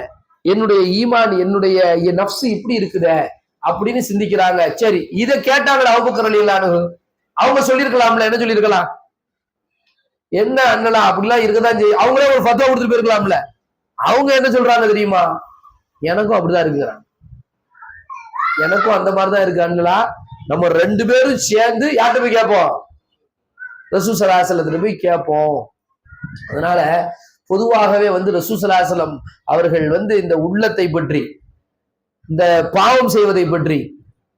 Speaker 1: என்னுடைய ஈமான், என்னுடைய நஃப்ஸ் இப்படி இருக்குத அப்படின்னு சிந்திக்கிறாங்க. சரி, இதை கேட்டாங்களா அபூபக்கர் ரலியல்லாஹு அன்ஹு, அவங்க சொல்லியிருக்கலாம்ல, என்ன சொல்லியிருக்கலாம், என்ன அண்ணலா அப்படிலாம் இருக்கதான் செய்யும், அவங்களே ஒரு ஃபத்வா கொடுத்துட்டு போயிருக்கலாம்ல. அவங்க என்ன சொல்றாங்க தெரியுமா, எனக்கும் அப்படிதான் இருக்குறாங்க, எனக்கும் அந்த மாதிரிதான் இருக்கு அண்ணலா, நம்ம 2 பேரும் சேர்ந்து யார்கிட்ட போய் கேட்போம், ரசூல் ஸல்லல்லாஹு அலைஹி வஸல்லம் போய் கேட்போம். அதனால பொதுவாகவே ரசூல் ஸல்லல்லாஹு அலைஹி வஸல்லம் அவர்கள் இந்த உள்ளத்தை பற்றி, இந்த பாவம் செய்வதை பற்றி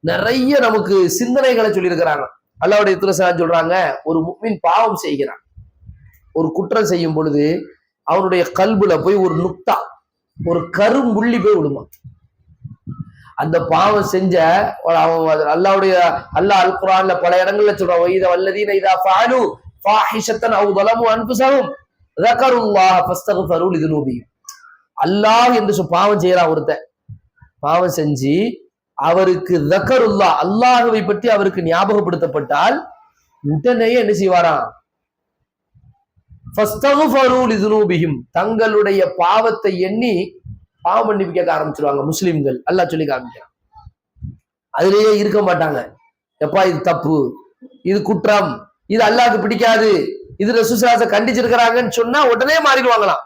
Speaker 1: நிறைய நமக்கு சிந்தனைகளை சொல்லியிருக்கிறாங்க. அல்லாஹ்வுடைய தூதர் சொல்றாங்க, ஒரு முஃமின் பாவம் செய்கிறான், ஒரு குற்றம் செய்யும் பொழுது அவனுடைய கல்புல போய் ஒரு நுக்தா, ஒரு கரும்புள்ளி போய் விடுமா. அந்த பாவம் செஞ்ச அல்லாஹ்வுடைய அல்லாஹ் அல் குர்ஆன்ல பல இடங்கள்ல சொல்றான், வைத வல்லதீன இதா ஃபஅலு ஃபாஹிஷத்தன் அவ் ஸலமு அன்ஃபுஸஹும் ذكروا فاستغفروا لذنوبهم. அல்லாஹ் என்று பாவம் செய்யறான் ஒருத்தன், பாவம் செஞ்சு அவருக்கு ذكرullah, அல்லாஹ்வை பற்றி அவருக்கு ஞாபகப்படுத்தப்பட்டால் உடனே என்ன செய்வாராம், فاستغفروا لذنوبهم, தங்களுடைய பாவத்தை எண்ணி பாவ மன்னிப்பு கேட்க ஆரம்பிச்சிருவாங்க முஸ்லிம்கள். அல்லாஹ் சொல்லி காமிக்கிறான். அதுலயே இருக்க மாட்டாங்க, எப்பா இது தப்பு, இது குற்றம், இது அல்லாஹ்க்கு பிடிக்காது, இது ரசூல் ஸல்லல்லாஹு அலைஹி வஸல்லம் கண்டிச்சிருக்கிறாங்கன்னு சொன்னா உடனே மாறிடுவாங்களாம்.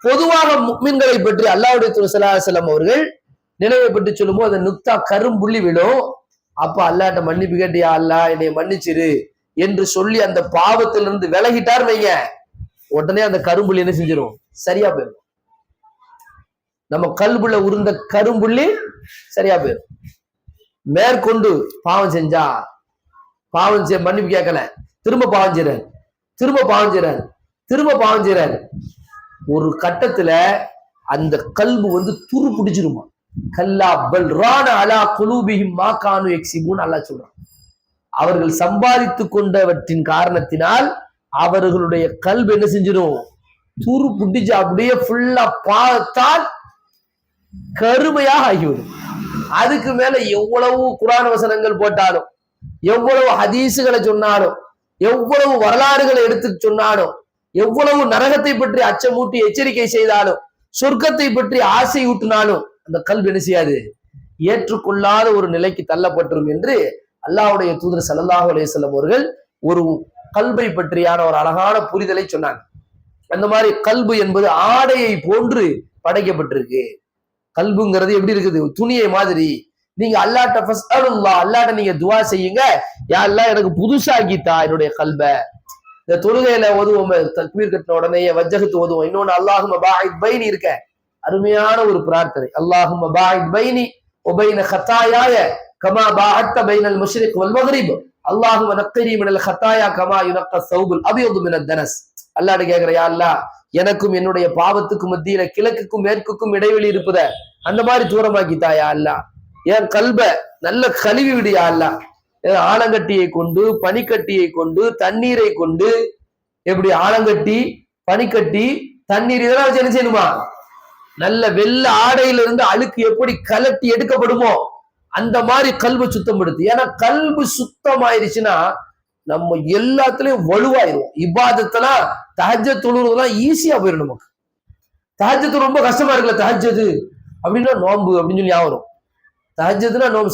Speaker 1: பொதுவாக முஃமின்களை பற்றி அல்லாஹ்வுடைய தூதர் ஸல்லல்லாஹு அலைஹி வஸல்லம் அவர்கள் நினைவை பற்றி சொல்லும்போது அந்த நுக்தா கரும்புள்ளி விழும். அப்ப அல்லாஹ்ட்ட மன்னிப்பு கேட்டு, யா அல்லாஹ் என்னை மன்னிச்சிரு என்று சொல்லி அந்த பாவத்திலிருந்து விலகிட்டார் வைங்க, உடனே அந்த கரும்புள்ளி என்ன செஞ்சிடும், சரியா போயிடும். நம்ம கல்புல உருந்த கரும்புள்ளி சரியா போயிடும். மேற்கொண்டு பாவம் செஞ்சா மன்னிப்பு கேட்கல, திரும்ப பாவம் செய்றாரு, திரும்ப பாவம் செய்றாரு, திரும்ப பாவம் செய்றாரு. ஒரு கட்டத்துல அந்த கல்பு வந்து துரு பிடிச்சிருமா. கல்லா பல் ரான அலா குலூபிஹிம் மா கானு யக்ஸிபூன் அல்லாஹ் சொல்றான். அவர்கள் சம்பாதித்து கொண்டவற்றின் காரணத்தினால் அவர்களுடைய கல்பு என்ன செஞ்சிடும், துரு பிடிச்சு அப்படியே ஃபுல்லா பார்த்தால் கருமையாக ஆகிவிடும். அதுக்கு மேல எவ்வளவு குர்ஆன் வசனங்கள் போட்டாலும், எவ்வளவு ஹதீசுகளை சொன்னாலும், எவ்வளவு வரலாறுகளை எடுத்து சொன்னாலும், எவ்வளவு நரகத்தை பற்றி அச்சமூட்டி எச்சரிக்கை செய்தாலும், சொர்க்கத்தை பற்றி ஆசை ஊட்டினாலும் அந்த கல்வி என்ன செய்யாது, ஏற்றுக்கொள்ளாத ஒரு நிலைக்கு தள்ளப்பட்டுரும் என்று அல்லாஹ்வுடைய தூதர் ஸல்லல்லாஹு அலைஹி வஸல்லம் அவர்கள் ஒரு கல்பை பற்றியான ஒரு அழகான புரிதலை சொன்னாங்க. அந்த மாதிரி கல்பு என்பது ஆடையை போன்று படைக்கப்பட்டிருக்கு. கல்புங்கிறது எப்படி இருக்குது, துணியை மாதிரி. நீங்க அல்லாஹ்ட்ட ஃபஸ்அலுல்லாஹ், அல்லாஹ்ட்ட நீங்க துஆ செய்யுங்க, யா அல்லாஹ் எனக்கு புதுசாக்கித்தா என்னுடைய கல்பை. இந்த தொழுகையில ஓதுவோம், தக்பீர் கட்டின உடனே வஜ்ஜஹத்து ஓதுவோம். இன்னொன்னு அல்லாஹும்ம பாஇத் பைனி இருக்க, அருமையான ஒரு பிரார்த்தனை. அல்லாஹும்ம பாஇத் பைனி வ பைன கதாயாய கமா பாஅத்த பைனல் மஷ்ரிக் வல் மக்ரிப் அல்லாஹும்ம நக்கினி மினல் கதாயா கமா யுனக்க ஸௌபுல் அபியது மினத் தனஸ். அல்லாஹ்ட்ட கேக்குற, யா அல்லாஹ் எனக்கும் என்னுடைய பாவத்துக்கும் மத்தியில கிழக்குக்கும் மேற்குக்கும் இடைவெளி இருப்பத அந்த மாதிரி தூரமாக்கித்தாயா அல்லாஹ். என் கல்ப நல்ல கழுவி விடியா அல்லாஹ். ஆலங்கட்டியை கொண்டு, பனிக்கட்டியை கொண்டு, தண்ணீரை கொண்டு, எப்படி ஆலங்கட்டி, பனிக்கட்டி, தண்ணீர் இதெல்லாம் வச்சு என்ன செய்யணுமா, நல்ல வெள்ள ஆடையில இருந்து அழுக்கு எப்படி கலட்டி எடுக்கப்படுமோ அந்த மாதிரி கல்பு சுத்தப்படுத்து. ஏன்னா கல்பு சுத்தமாயிருச்சுன்னா நம்ம எல்லாத்துலயும் வலுவாயிருவோம். இபாதத்தெல்லாம் தஹஜ்ஜத் தொழுறதுலாம் ஈஸியா போயிடும் நமக்கு. தஹஜ்ஜத் ரொம்ப கஷ்டமா இருக்குல்ல, தஹஜ்ஜத் அப்படின்னா நோன்பு அப்படின்னு சொல்லி ஞாபகம். தஹஜ்ஜத்னா நோம்பு,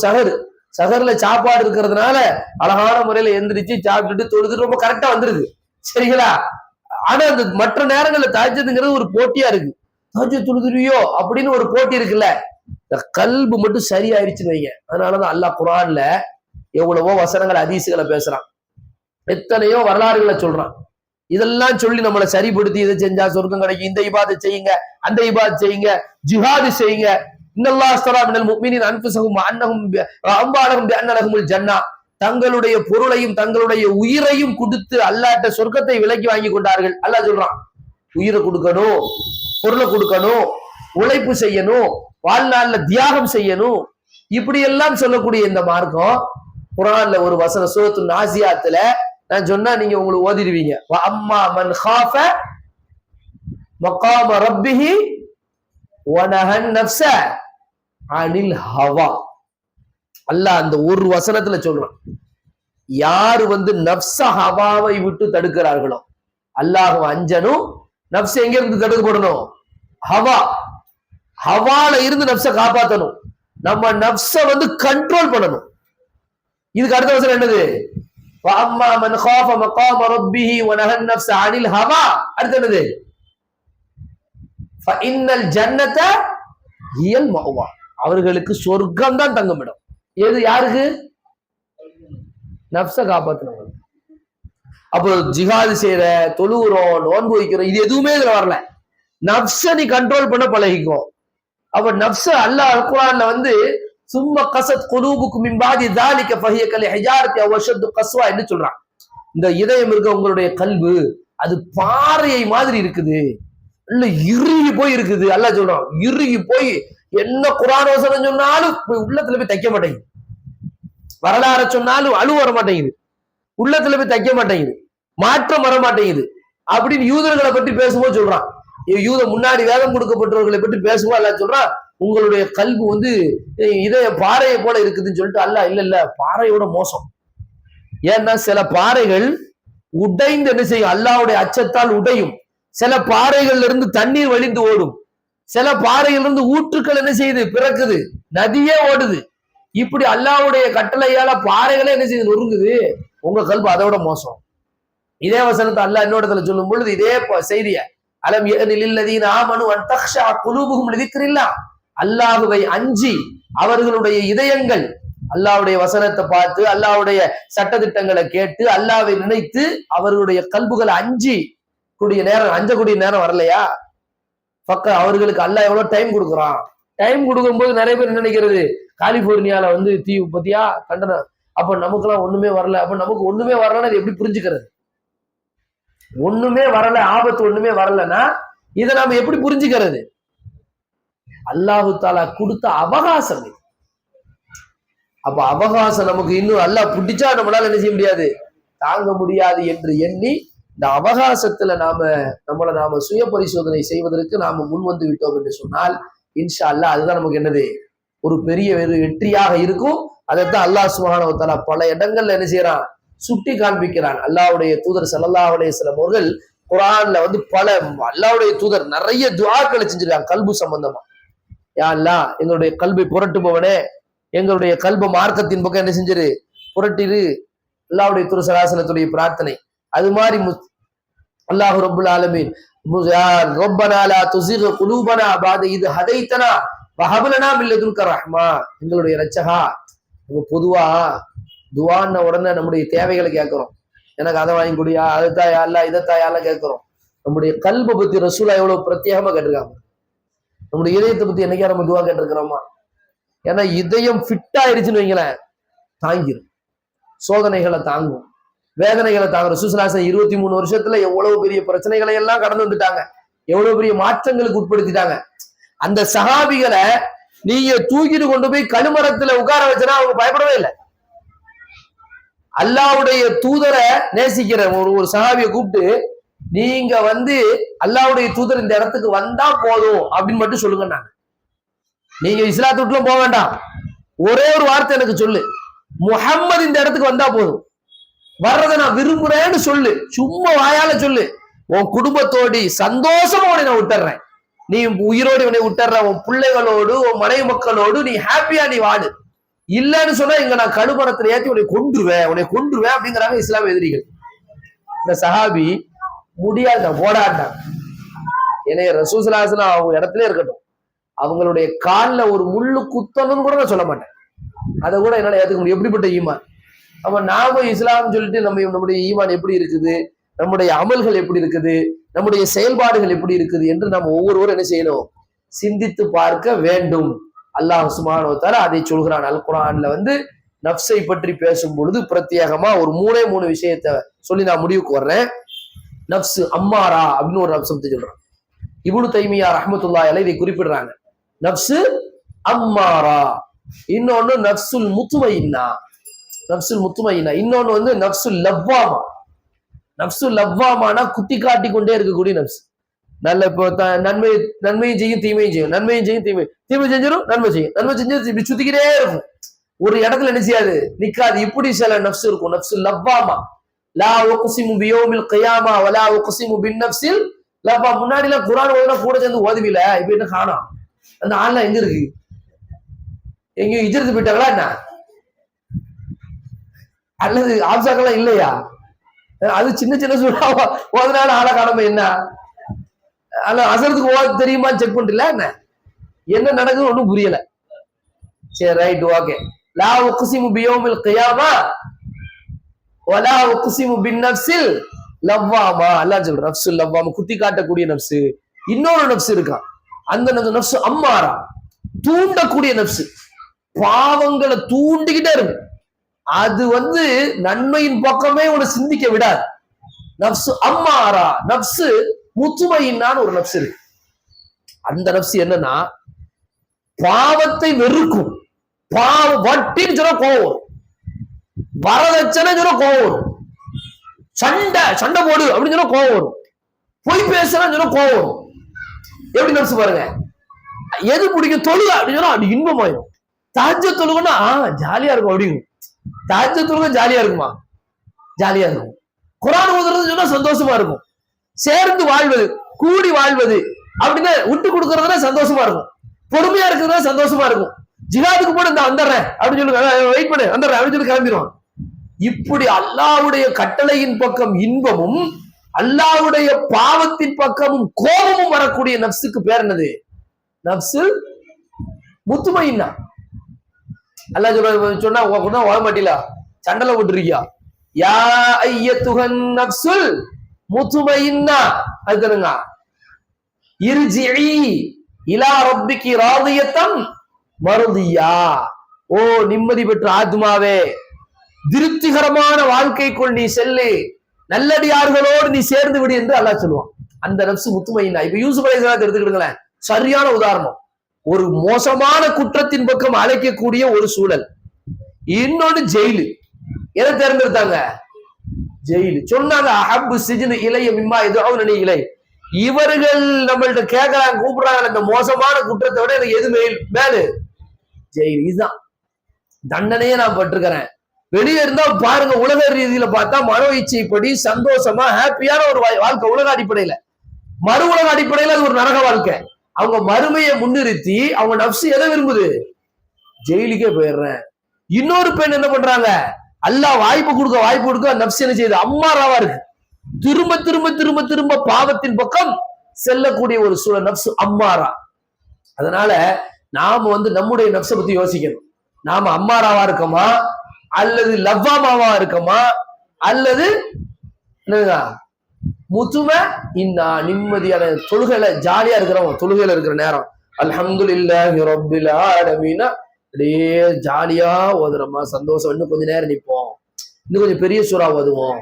Speaker 1: சஹர்ல சாப்பாடு இருக்கிறதுனால அழகான முறையில எந்திரிச்சு சாப்பிட்டுட்டு தொழுதுட்டு ரொம்ப கரெக்டா வந்துருது, சரிங்களா? ஆனா அந்த மற்ற நேரங்கள்ல தஹஜ்ஜத்ங்கிறது ஒரு போட்டியா இருக்கு. தஹஜ்ஜத் தொழுதுறியோ அப்படின்னு ஒரு போட்டி இருக்குல்ல. இந்த கல்பு மட்டும் சரியாயிருச்சுன்னு வைங்க. அதனாலதான் அல்லாஹ் குர்ஆன்ல எவ்வளவோ வசனங்கள் ஹதீஸ்களை பேசுறான், எத்தனையோ வரலாறுகளை சொல்றான். இதெல்லாம் சொல்லி நம்மளை சரிப்படுத்தி, இதை செஞ்சா சொர்க்கம் கிடைக்கும், இந்த இபாதத் செய்யுங்க, அந்த இபாதத் செய்யுங்க, ஜிஹாது செய்யுங்க. இன்னல்லாஹ் அஸ்தரா மினல் முஃமினீன அன்ஃபுஸஹும் அன்னஹும் அம்வாலஹும் பிஅன்ன லஹுமுல் ஜன்னah, தங்களுடைய பொருளையும் தங்களுடைய உயிரையும் கொடுத்து அல்லாஹ்ட்ட சொர்க்கத்தை விலைக்கு வாங்கி கொண்டார்கள். அல்லாஹ் சொல்றான், உயிரை கொடுக்கணும், பொருளை கொடுக்கணும், உழைப்பு செய்யணும், வாழ்நாள்ல தியாகம் செய்யணும், இப்படி எல்லாம் சொல்லக்கூடிய இந்த மார்க்கம் குர்ஆன்ல ஒரு வசனம் சூரத்து நாசியாத்துல நான் சொன்னா நீங்க உங்களுக்கு ஓதிடுவீங்க. வ அம்மா மன் காஃப மகாம ரப்பிஹி வ நஹன் நஃப்ஸ அனில் ஹவா. அல்லாஹ் அந்த ஒரு வசனத்துல சொல்றான், யாரு நஃப்ஸ ஹவாவை விட்டு தடுக்கிறார்களோ, அல்லாஹ் அஞ்சனும். நஃப்ஸ் எங்க இருந்து தடுக்கப்படணும், ஹவா, ஹவால இருந்து நஃப்ஸ காப்பாத்தணும். நம்ம நஃப்ஸ கண்ட்ரோல் பண்ணணும். இதுக்கு அடுத்த வசனம் என்னது, வஅம்மா மன் காஃப மகாம ரப்பிஹி வ நஹன் நஃப்ஸ அனில் ஹவா. அடுத்து என்னது, ஃபஇன்னல் ஜன்னத ஹியல் மஅவா, அவர்களுக்கு சொர்க்கம் தான் தங்குமிடம். எது யாருக்கு, நஃப்ஸ காப்பாத்தணும். அப்போ ஜிஹாது செய்யற, தொழுகிறோம், நோன்பு வைக்கிறோம், இது எதுவுமே இதுல வரல. நஃப்ஸ நீ கண்ட்ரோல் பண்ண பழகிக்கோ. அப்ப நஃப்ஸ அல்லாஹ் குர்ஆன்ல சும்ம கஸத் குலூபுக்கும் மின் பாதி ذلك فهي كالحجارة أو أشد قسوة என்று சொல்றான். இந்த இதயம் இருக்க உங்களுடைய கல்பு அது பாறையை மாதிரி இருக்குது, இல்ல இறுகி போய் இருக்குது. அல்லாஹ் சொல்றான், இறுகி போய் என்ன குர்ஆன் வசனம் சொன்னாலும் உள்ளத்துல போய் தைக்க மாட்டேங்குது, வரலாற சொன்னாலும் அழு வர மாட்டேங்குது, உள்ளத்துல போய் தைக்க மாட்டேங்குது, மாற்றம் வர மாட்டேங்குது அப்படின்னு யூதர்களை பற்றி பேசும்போது சொல்றான். யூத முன்னாடி வேதம் கொடுக்கப்பட்டவர்களை பற்றி பேசும்போது அல்லாஹ் சொல்றான், உங்களுடைய கல்பு இதய பாறையை போல இருக்குதுன்னு சொல்லிட்டு அல்லாஹ் இல்ல பாறையோட மோசம். ஏன்னா சில பாறைகள் உடைந்து என்ன செய்யும், அல்லாஹ்வுடைய அச்சத்தால் உடையும். சில பாறைகள்ல இருந்து தண்ணீர் வழிந்து ஓடும், சில பாறைகள் இருந்து ஊற்றுக்கள் என்ன செய்யுது, பிறக்குது, நதியே ஓடுது. இப்படி அல்லாஹ்வுடைய கட்டளையால பாறைகளே என்ன செய்யுது, நொறுங்குது. உங்க கல்பு அதோட மோசம். இதே வசனத்தை அல்லாஹ் இன்னொரு சொல்லும் பொழுது இதே செய்திய, அலம் யஅனி லில்லதீன ஆமனு அன் தக்ஷா குலூபுஹும் லிதிக்ரில்லாஹ், அல்லாஹ்வை அஞ்சி அவர்களுடைய இதயங்கள் அல்லாஹ்வுடைய வசனத்தை பார்த்து, அல்லாஹ்வுடைய சட்டதிட்டங்களை கேட்டு, அல்லாஹ்வை நினைத்து அவர்களுடைய கல்புகளை அஞ்சக்கூடிய நேரம் வரலையா? அவர்களுக்கு அல்லாஹ் எவ்வளவு டைம் கொடுக்குறான். டைம் கொடுக்கும் போது நிறைய பேர் நினைக்கிறது கலிபோர்னியால வந்து தீ பத்தியா கண்டனம். அப்ப நமக்கு எல்லாம் ஒண்ணுமே வரல. அப்ப நமக்கு ஒண்ணுமே வரலன்னா அது எப்படி புரிஞ்சுக்கிறது? ஒண்ணுமே வரல, ஆபத்து ஒண்ணுமே வரலன்னா இதை நாம எப்படி புரிஞ்சுக்கிறது? அல்லாஹு தாலா கொடுத்த அவகாசம். அப்ப அவகாசம் நமக்கு இன்னும் அல்லாஹ் பிடிச்சா நம்மளால என்ன செய்ய முடியாது, தாங்க முடியாது என்று எண்ணி இந்த அவகாசத்துல நாம சுய பரிசோதனை செய்வதற்கு நாம முன் வந்து விட்டோம் என்று சொன்னால் இன்ஷா அல்லாஹ் அதுதான் நமக்கு என்னது, ஒரு பெரிய வெற்றியாக இருக்கும். அதைத்தான் அல்லாஹ் சுப்ஹானஹு வ தஆலா பல இடங்கள்ல என்ன செய்யறான், சுட்டி காண்பிக்கிறான். அல்லாஹ்வுடைய தூதர் ஸல்லல்லாஹு அலைஹி வஸல்லம் அவர்கள் குர்ஆன்ல வந்து பல அல்லாஹ்வுடைய தூதர் நிறைய துஆக்களை செஞ்சிருக்காங்க கல்பு சம்பந்தமா. யா அல்லாஹ் எங்களுடைய கல்பை புரட்டுபவனே, எங்களுடைய கல்ப மார்க்கத்தின் பக்கம் என்ன செஞ்சிரு, புரட்டிரு. அல்லாஹ்வுடைய தூதர் ஸல்லல்லாஹு அலைஹி வஸல்லம் பிரார்த்தனை. அது மாதிரி அல்லாஹ் ரப்புல் ஆலமீன் ரப்பனா லா துஸிக் குலூபனா பஅத இத் ஹதைதனா வஹப் லனா மின் லதுன்க ரஹ்மா. எங்களுடைய இரட்சகா, பொதுவா துஆன்ன உடனே நம்முடைய தேவைகளை கேட்கிறோம். எனக்கு அதை வாங்கி கொடுயா, அதுதான் யா அல்லாஹ், இதைத்தான் யா அல்லாஹ் கேட்கிறோம். நம்முடைய கல்பை பத்தி ரசூலா எவ்வளவு பிரத்யேகமா கேட்டிருக்காங்க. நம்முடைய இதயத்தை பத்தி என்னைக்கா நம்ம துவா கேட்டிருக்கிறோமா? ஏன்னா இதயம் ஃபிட் ஆயிடுச்சுன்னு வைங்களேன், தாங்கிரும், சோதனைகளை தாங்கும், வேதனைகளை தாங்கும். ரசூலுல்லாஹி 23 வருஷத்துல எவ்வளவு பெரிய பிரச்சனைகளை எல்லாம் கடந்து வந்துட்டாங்க, எவ்வளவு பெரிய மாற்றங்களுக்கு உட்படுத்திட்டாங்க. அந்த சஹாபிகளை நீங்க தூக்கிட்டு கொண்டு போய் கழுமரத்துல உட்கார வச்சனா அவங்க பயப்படவே இல்லை. அல்லாஹ்வுடைய தூதரை நேசிக்கிற ஒரு சஹாபியை கூப்பிட்டு நீங்க வந்து அல்லாஹ்வுடைய தூதர் இந்த இடத்துக்கு வந்தா போதும் அப்படின்னு மட்டும் சொல்லுங்க. நாங்க நீங்க இஸ்லாத்தை விட்டுலாம் போக வேண்டாம், ஒரே ஒரு வார்த்தை எனக்கு சொல்லு, முஹம்மது இந்த இடத்துக்கு வந்தா போதும், வர்றதை நான் விரும்புறேன்னு சொல்லு, சும்மா வாயால சொல்லு, உன் குடும்பத்தோடு சந்தோஷமா உன்னை நான் விட்டுறேன், நீ உயிரோடு உன்னை விட்டுற, உன் பிள்ளைகளோடு உன் மனைவி மக்களோடு நீ ஹாப்பியா நீ வாடு. இல்லன்னு சொன்னா இங்க நான் கழுமரத்துல ஏத்தி உன்னை கொன்றுவேன் அப்படிங்கிறாங்க இஸ்லாம் எதிரிகள். இந்த சஹாபி முடியாது போடாட்டான். என்னைய ரசூலுல்லாஹி ஸல்லல்லாஹு அலைஹி வஸல்லம் அவங்க இடத்துல இருக்கட்டும், அவங்களுடைய கால்ல ஒரு முள்ளு குத்தணும்னு கூட நான் சொல்ல மாட்டேன். அதை கூட என்னால ஏத்துக்க முடியும். எப்படிப்பட்ட ஈமான்! அப்ப நாம இஸ்லாம் சொல்லிட்டு நம்முடைய ஈமான் எப்படி இருக்குது, நம்முடைய அமல்கள் எப்படி இருக்குது, நம்முடைய செயல்பாடுகள் எப்படி இருக்குது என்று நம்ம ஒவ்வொருவரும் என்ன செய்யணும், சிந்தித்து பார்க்க வேண்டும். அல்லாஹ் சுப்ஹானஹு வ தஆலா அதை சொல்கிறான். அல் குர்ஆன்ல வந்து நஃப்ஸை பற்றி பேசும் பொழுது பிரத்யேகமா ஒரு மூணு விஷயத்தை சொல்லி நான் முடிவுக்கு வர்றேன். நஃப்ஸ் அம்மாரா அப்படின்னு ஒரு நஃப்ஸை சொல்றான். இப்னு தைமியா ரஹ்மத்துல்லாஹி அலைஹி இதை குறிப்பிடுறாங்க. நஃப்ஸ் அம்மாரா, இன்னொன்னு நஃப்ஸுல் முத்மயின்னா, இன்னொன்னு வந்து நஃப்ஸுல் லவ்வாமா. நஃப்ஸுல் லவ்வாமானா குத்தி காட்டி கொண்டே இருக்கக்கூடிய நஃப்ஸ். நல்ல இப்போ நன்மையும் செய்யும் தீமையும் செய்யும், நன்மையும் செய்யும் தீமை செஞ்சிடும், நன்மை செஞ்சு இப்படி சுத்திக்கிட்டே இருக்கும், ஒரு இடத்துல என்ன செய்யாது, நிக்காது. இப்படி சில நஃப்ஸ் இருக்கும். நஃப்ஸுல் லவ்வாமா. லா உக்ஸிமு பியௌமில் கியாமா வலா உக்ஸிமு பின்னஃப்ஸில் லவ்வா. முன்னாடி எல்லாம் குர்ஆன் ஓதுனா கூட சேர்ந்து ஓதுவில, இப்ப என்ன காணோம்? அந்த ஆள்லாம் எங்க இருக்கு? எங்கேயும் இஜ்ரத்து போயிட்டாங்களா என்ன? அல்லது ஆப்சாக்கெல்லாம் இல்லையா? அது சின்ன சூழா ஓதுனால ஆளை காணாம என்ன? அல்ல அசரத்துக்கு ஓத தெரியுமா செக் பண்ணிட்டல என்ன நடக்குது ஒன்றும் புரியல. சரி ரைட் ஓகே. லா உக்ஸிமு பியௌமில் கியாமா வலா உக்ஸிமு பின்னஃப்ஸில் லவ்வாமா. அல்லாஹ் சொல்ற நஃப்ஸுல் லவ்வாமா, குத்தி காட்டக்கூடிய நஃப்ஸ். இன்னொரு நஃப்ஸ் இருக்கான், அந்த நஃப்ஸ் அம்மாரா, தூண்டக்கூடிய நஃப்ஸ், பாவங்களை தூண்டிக்கிட்டே இருக்கு. அது வந்து நன்மையின் பக்கமே உன்னை சிந்திக்க விடாது. நஃப்ஸ் அம்மாரா. நஃப்ஸ் முத்மயின்னான்னு ஒரு நஃப்ஸ் இருக்கு. அந்த நஃப்ஸ் என்னன்னா பாவத்தை வெறுக்கும். வட்டின்னு சொன்னா கோவம் வரும், வரதட்சணை சொன்னா கோவம் வரும், சண்டை போடு அப்படின்னு சொன்னா கோவம் வரும், பொய் பேசுறான்னு சொன்னா கோவம் வரும். எப்படி நஃப்ஸ் பாருங்க. எது பிடிக்கும்? தொழுக அப்படின்னு சொன்னா அப்படி இன்பமாயிரும். தஹஜ்ஜுத் தொழுகன்னா ஜாலியா இருக்கும் அப்படிங்க. தஹஜ்ஜுத் தொழுக ஜாலியா இருக்குமா? ஜாலியா இருக்கும். குர்ஆன் ஓதுறது சொன்னா சந்தோஷமா இருக்கும். சேர்ந்து வாழ்வது, கூடி வாழ்வது அப்படின்னு விட்டு கொடுக்கறதுல சந்தோஷமா இருக்கும். பொறுமையா இருக்கிறதுல சந்தோஷமா இருக்கும். ஜிஹாதுக்கு போட்டு இந்த வந்துடுறேன் அப்படின்னு சொல்லி வெயிட் பண்ணு வந்துடுறேன் அப்படின்னு சொல்லி கிளம்பிடுவான். இப்படி அல்லாஹ்வுடைய கட்டளையின் பக்கம் இன்பமும் அல்லாஹ்வுடைய பாவத்தின் பக்கமும் கோபமும் வரக்கூடிய நஃப்ஸுக்கு பேர் என்னது? நஃப்ஸுல் முத்மயின்னா. அல்லாஹ் சொன்னா ஓட மாட்டீங்களா, சண்டலை போட்டுருக்கியா? யா ஐயத்துஹன் நஃப்ஸுல் முத்மயின்னா. அதுங்க இர்ஜிஇ இலா ரப்பிகி ராதியத்தன் மர்தியா. ஓ நிம்மதி பெற்ற ஆத்மாவே, திருப்திகரமான வாழ்க்கைக்குள் நீ செல்லு, நல்லடியார்களோடு நீ சேர்ந்து விடு என்று அல்லாஹ் சொல்லுவான். அந்த நப்சு முத்துமையினா. இப்ப யூசுப் அலைஹிஸ்ஸலாத்தை எடுத்துக்கிடுங்களேன், சரியான உதாரணம். ஒரு மோசமான குற்றத்தின் பக்கம் அழைக்கக்கூடிய ஒரு சூழல். இன்னொன்னு ஜெயிலு. எதை தேர்ந்தெடுத்தாங்க? ஜெயிலு. சொன்னாங்க அஹப்பு சிஜ்னு இலைய மிம்மா யதுஊனனி இலை. இவர்கள் நம்மள்ட்ட கேட்கறாங்க, கூப்பிடுறாங்க, இந்த மோசமான குற்றத்தை விட எனக்கு எது மேலு? ஜெயில். இதுதான் தண்டனையே நான் பட்டிருக்கிறேன். வெளியே இருந்தா பாருங்க, உலக ரீதியில பார்த்தா மனோ இச்சைப்படி சந்தோஷமா ஹாப்பியான ஒரு வாழ்க்கை உலக அடிப்படையில. மறு உலக அடிப்படையில அது ஒரு நரக வாழ்க்கை. அவங்க மறுமையை முன்னிறுத்தி அவங்க நப்சு எதை விரும்புது? ஜெயிலுக்கே போயிடுறேன். இன்னொரு பெண் என்ன பண்றாங்க? அல்லாஹ் வாய்ப்பு கொடுக்க நப்சு என்ன செய்யுது? அம்மாராவா இருக்கு. திரும்ப திரும்ப திரும்ப திரும்ப பாவத்தின் பக்கம் செல்லக்கூடிய ஒரு சூழல் நப்சு அம்மாரா. அதனால நாம நம்முடைய நப்சை பத்தி யோசிக்கணும். நாம அம்மாராவா இருக்கோமா, அல்லது லவ்வாமாவா இருக்கோமா, அல்லது முதுமை இன்னா நிம்மதியான தொழுகையில ஜாலியா இருக்கிறவங்க, தொழுகையில இருக்கிற நேரம் அல்ஹம்துலில்லாஹி ரப்பில் ஆலமீன் அப்படியே ஜாலியா ஓதுறோமா, சந்தோஷம், இன்னும் கொஞ்ச நேரம் நிற்போம், இன்னும் கொஞ்சம் பெரிய சூறா ஓதுவோம்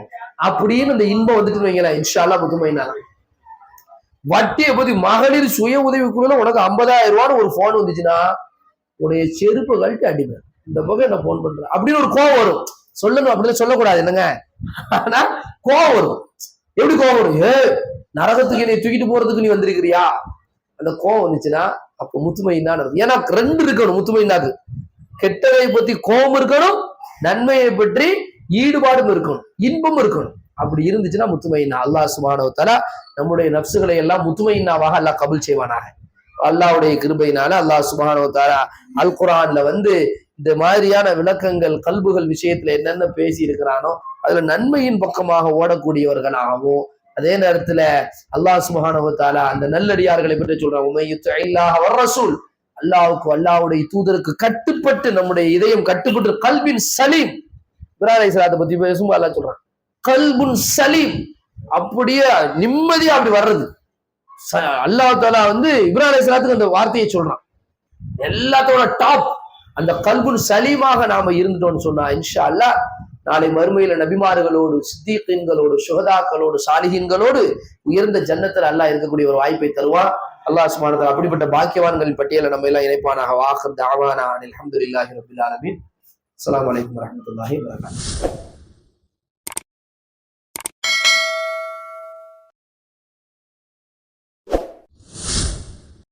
Speaker 1: அப்படின்னு இந்த இன்பம் வந்துட்டு வைங்களேன், இன்ஷா அல்லாஹ் முதுமைனா. வட்டியை பத்தி மகளிர் சுய உதவிக்குள்ள உனக்கு 50,000 ரூபான்னு ஒரு போன் வந்துச்சுன்னா உடைய செருப்பு கழட்டி அடிப்பேன், இந்த பக்கம் என்ன போன் பண்ற அப்படின்னு ஒரு கோவம் வரும். சொல்லணும் அப்படின்னு சொல்லக்கூடாது என்னங்க, ஆனா கோவம் வரும். எப்படி கோவம் வரும்? நரகத்துக்கு நீ தூக்கிட்டு போறதுக்கு நீ வந்திருக்கிறியா? அந்த கோவம் வந்துச்சுன்னா அப்ப முத்துமையின்னா. ஏன்னா 2 இருக்கணும் முத்துமையின்னாக்கு. கெட்டதை பத்தி கோபம் இருக்கணும், நன்மையை பற்றி ஈடுபாடும் இருக்கணும், இன்பம் இருக்கணும். அப்படி இருந்துச்சுன்னா முத்துமையின்னா. அல்லாஹ் சுப்ஹானஹு வ தஆலா நம்முடைய நப்சுகளை எல்லாம் முத்துமையின்னாவாக அல்லாஹ் கபூல் செய்வானாக. அல்லாஹ்வுடைய கிருபையினால அல்லாஹ் சுப்ஹானஹு வ தஆலா அல் குர்ஆன்ல இந்த மாதிரியான விளக்கங்கள் கல்புகள் விஷயத்துல என்னென்ன பேசி இருக்கிறானோ அதுல நன்மையின் பக்கமாக ஓடக்கூடியவர்களாகவும், அதே நேரத்துல அல்லாஹ் சுப்ஹானஹு வ தஆலா அந்த நல்லடியார்களை பற்றி சொல்றான், உமை யுத்தில்லாஹ வ ரசூல், அல்லாஹ்வுக்கு அல்லாஹ்வுடைய தூதருக்கு கட்டுப்பட்டு நம்முடைய இதயம் கட்டுப்பட்டு கல்பின் சலீம். இப்ராஹிம் அலைஹிஸ்ஸலாத்தை பத்தி பேசும்போது அல்லாஹ் சொல்றான் கல்புன் சலீம், அப்படியே நிம்மதியா அப்படி வர்றது. அல்லாஹ் தஆலா இப்ராஹிம் அலைஹிஸ்ஸலாத்துக்கு அந்த வார்த்தையை சொல்றான். எல்லாத்தோட டாப் அந்த கல்புன் சலீமாக நாம இருந்துட்டோம்னு சொன்னா இன்ஷா அல்லாஹ் நாளை மறுமையில நபிமார்களோடு, சித்தீகீன்களோடு, சுஹதாக்களோடு, சாலிஹீன்களோடு உயர்ந்த ஜன்னத்தில் அல்லாஹ் இருக்கக்கூடிய ஒரு வாய்ப்பை தருவான். அல்லாஹ் சுப்ஹானஹு வ தஆலா அப்படிப்பட்ட பாக்கியவான்களின் பட்டியலை நம்ம எல்லாம் இணைப்பானாக. வாஹிர் தஅவானா அல்ஹம்துலில்லாஹி ரப்பில் ஆலமீன். அஸ்ஸலாமு அலைக்கும் வரஹ்மத்துல்லாஹி வபரகாத்துஹு.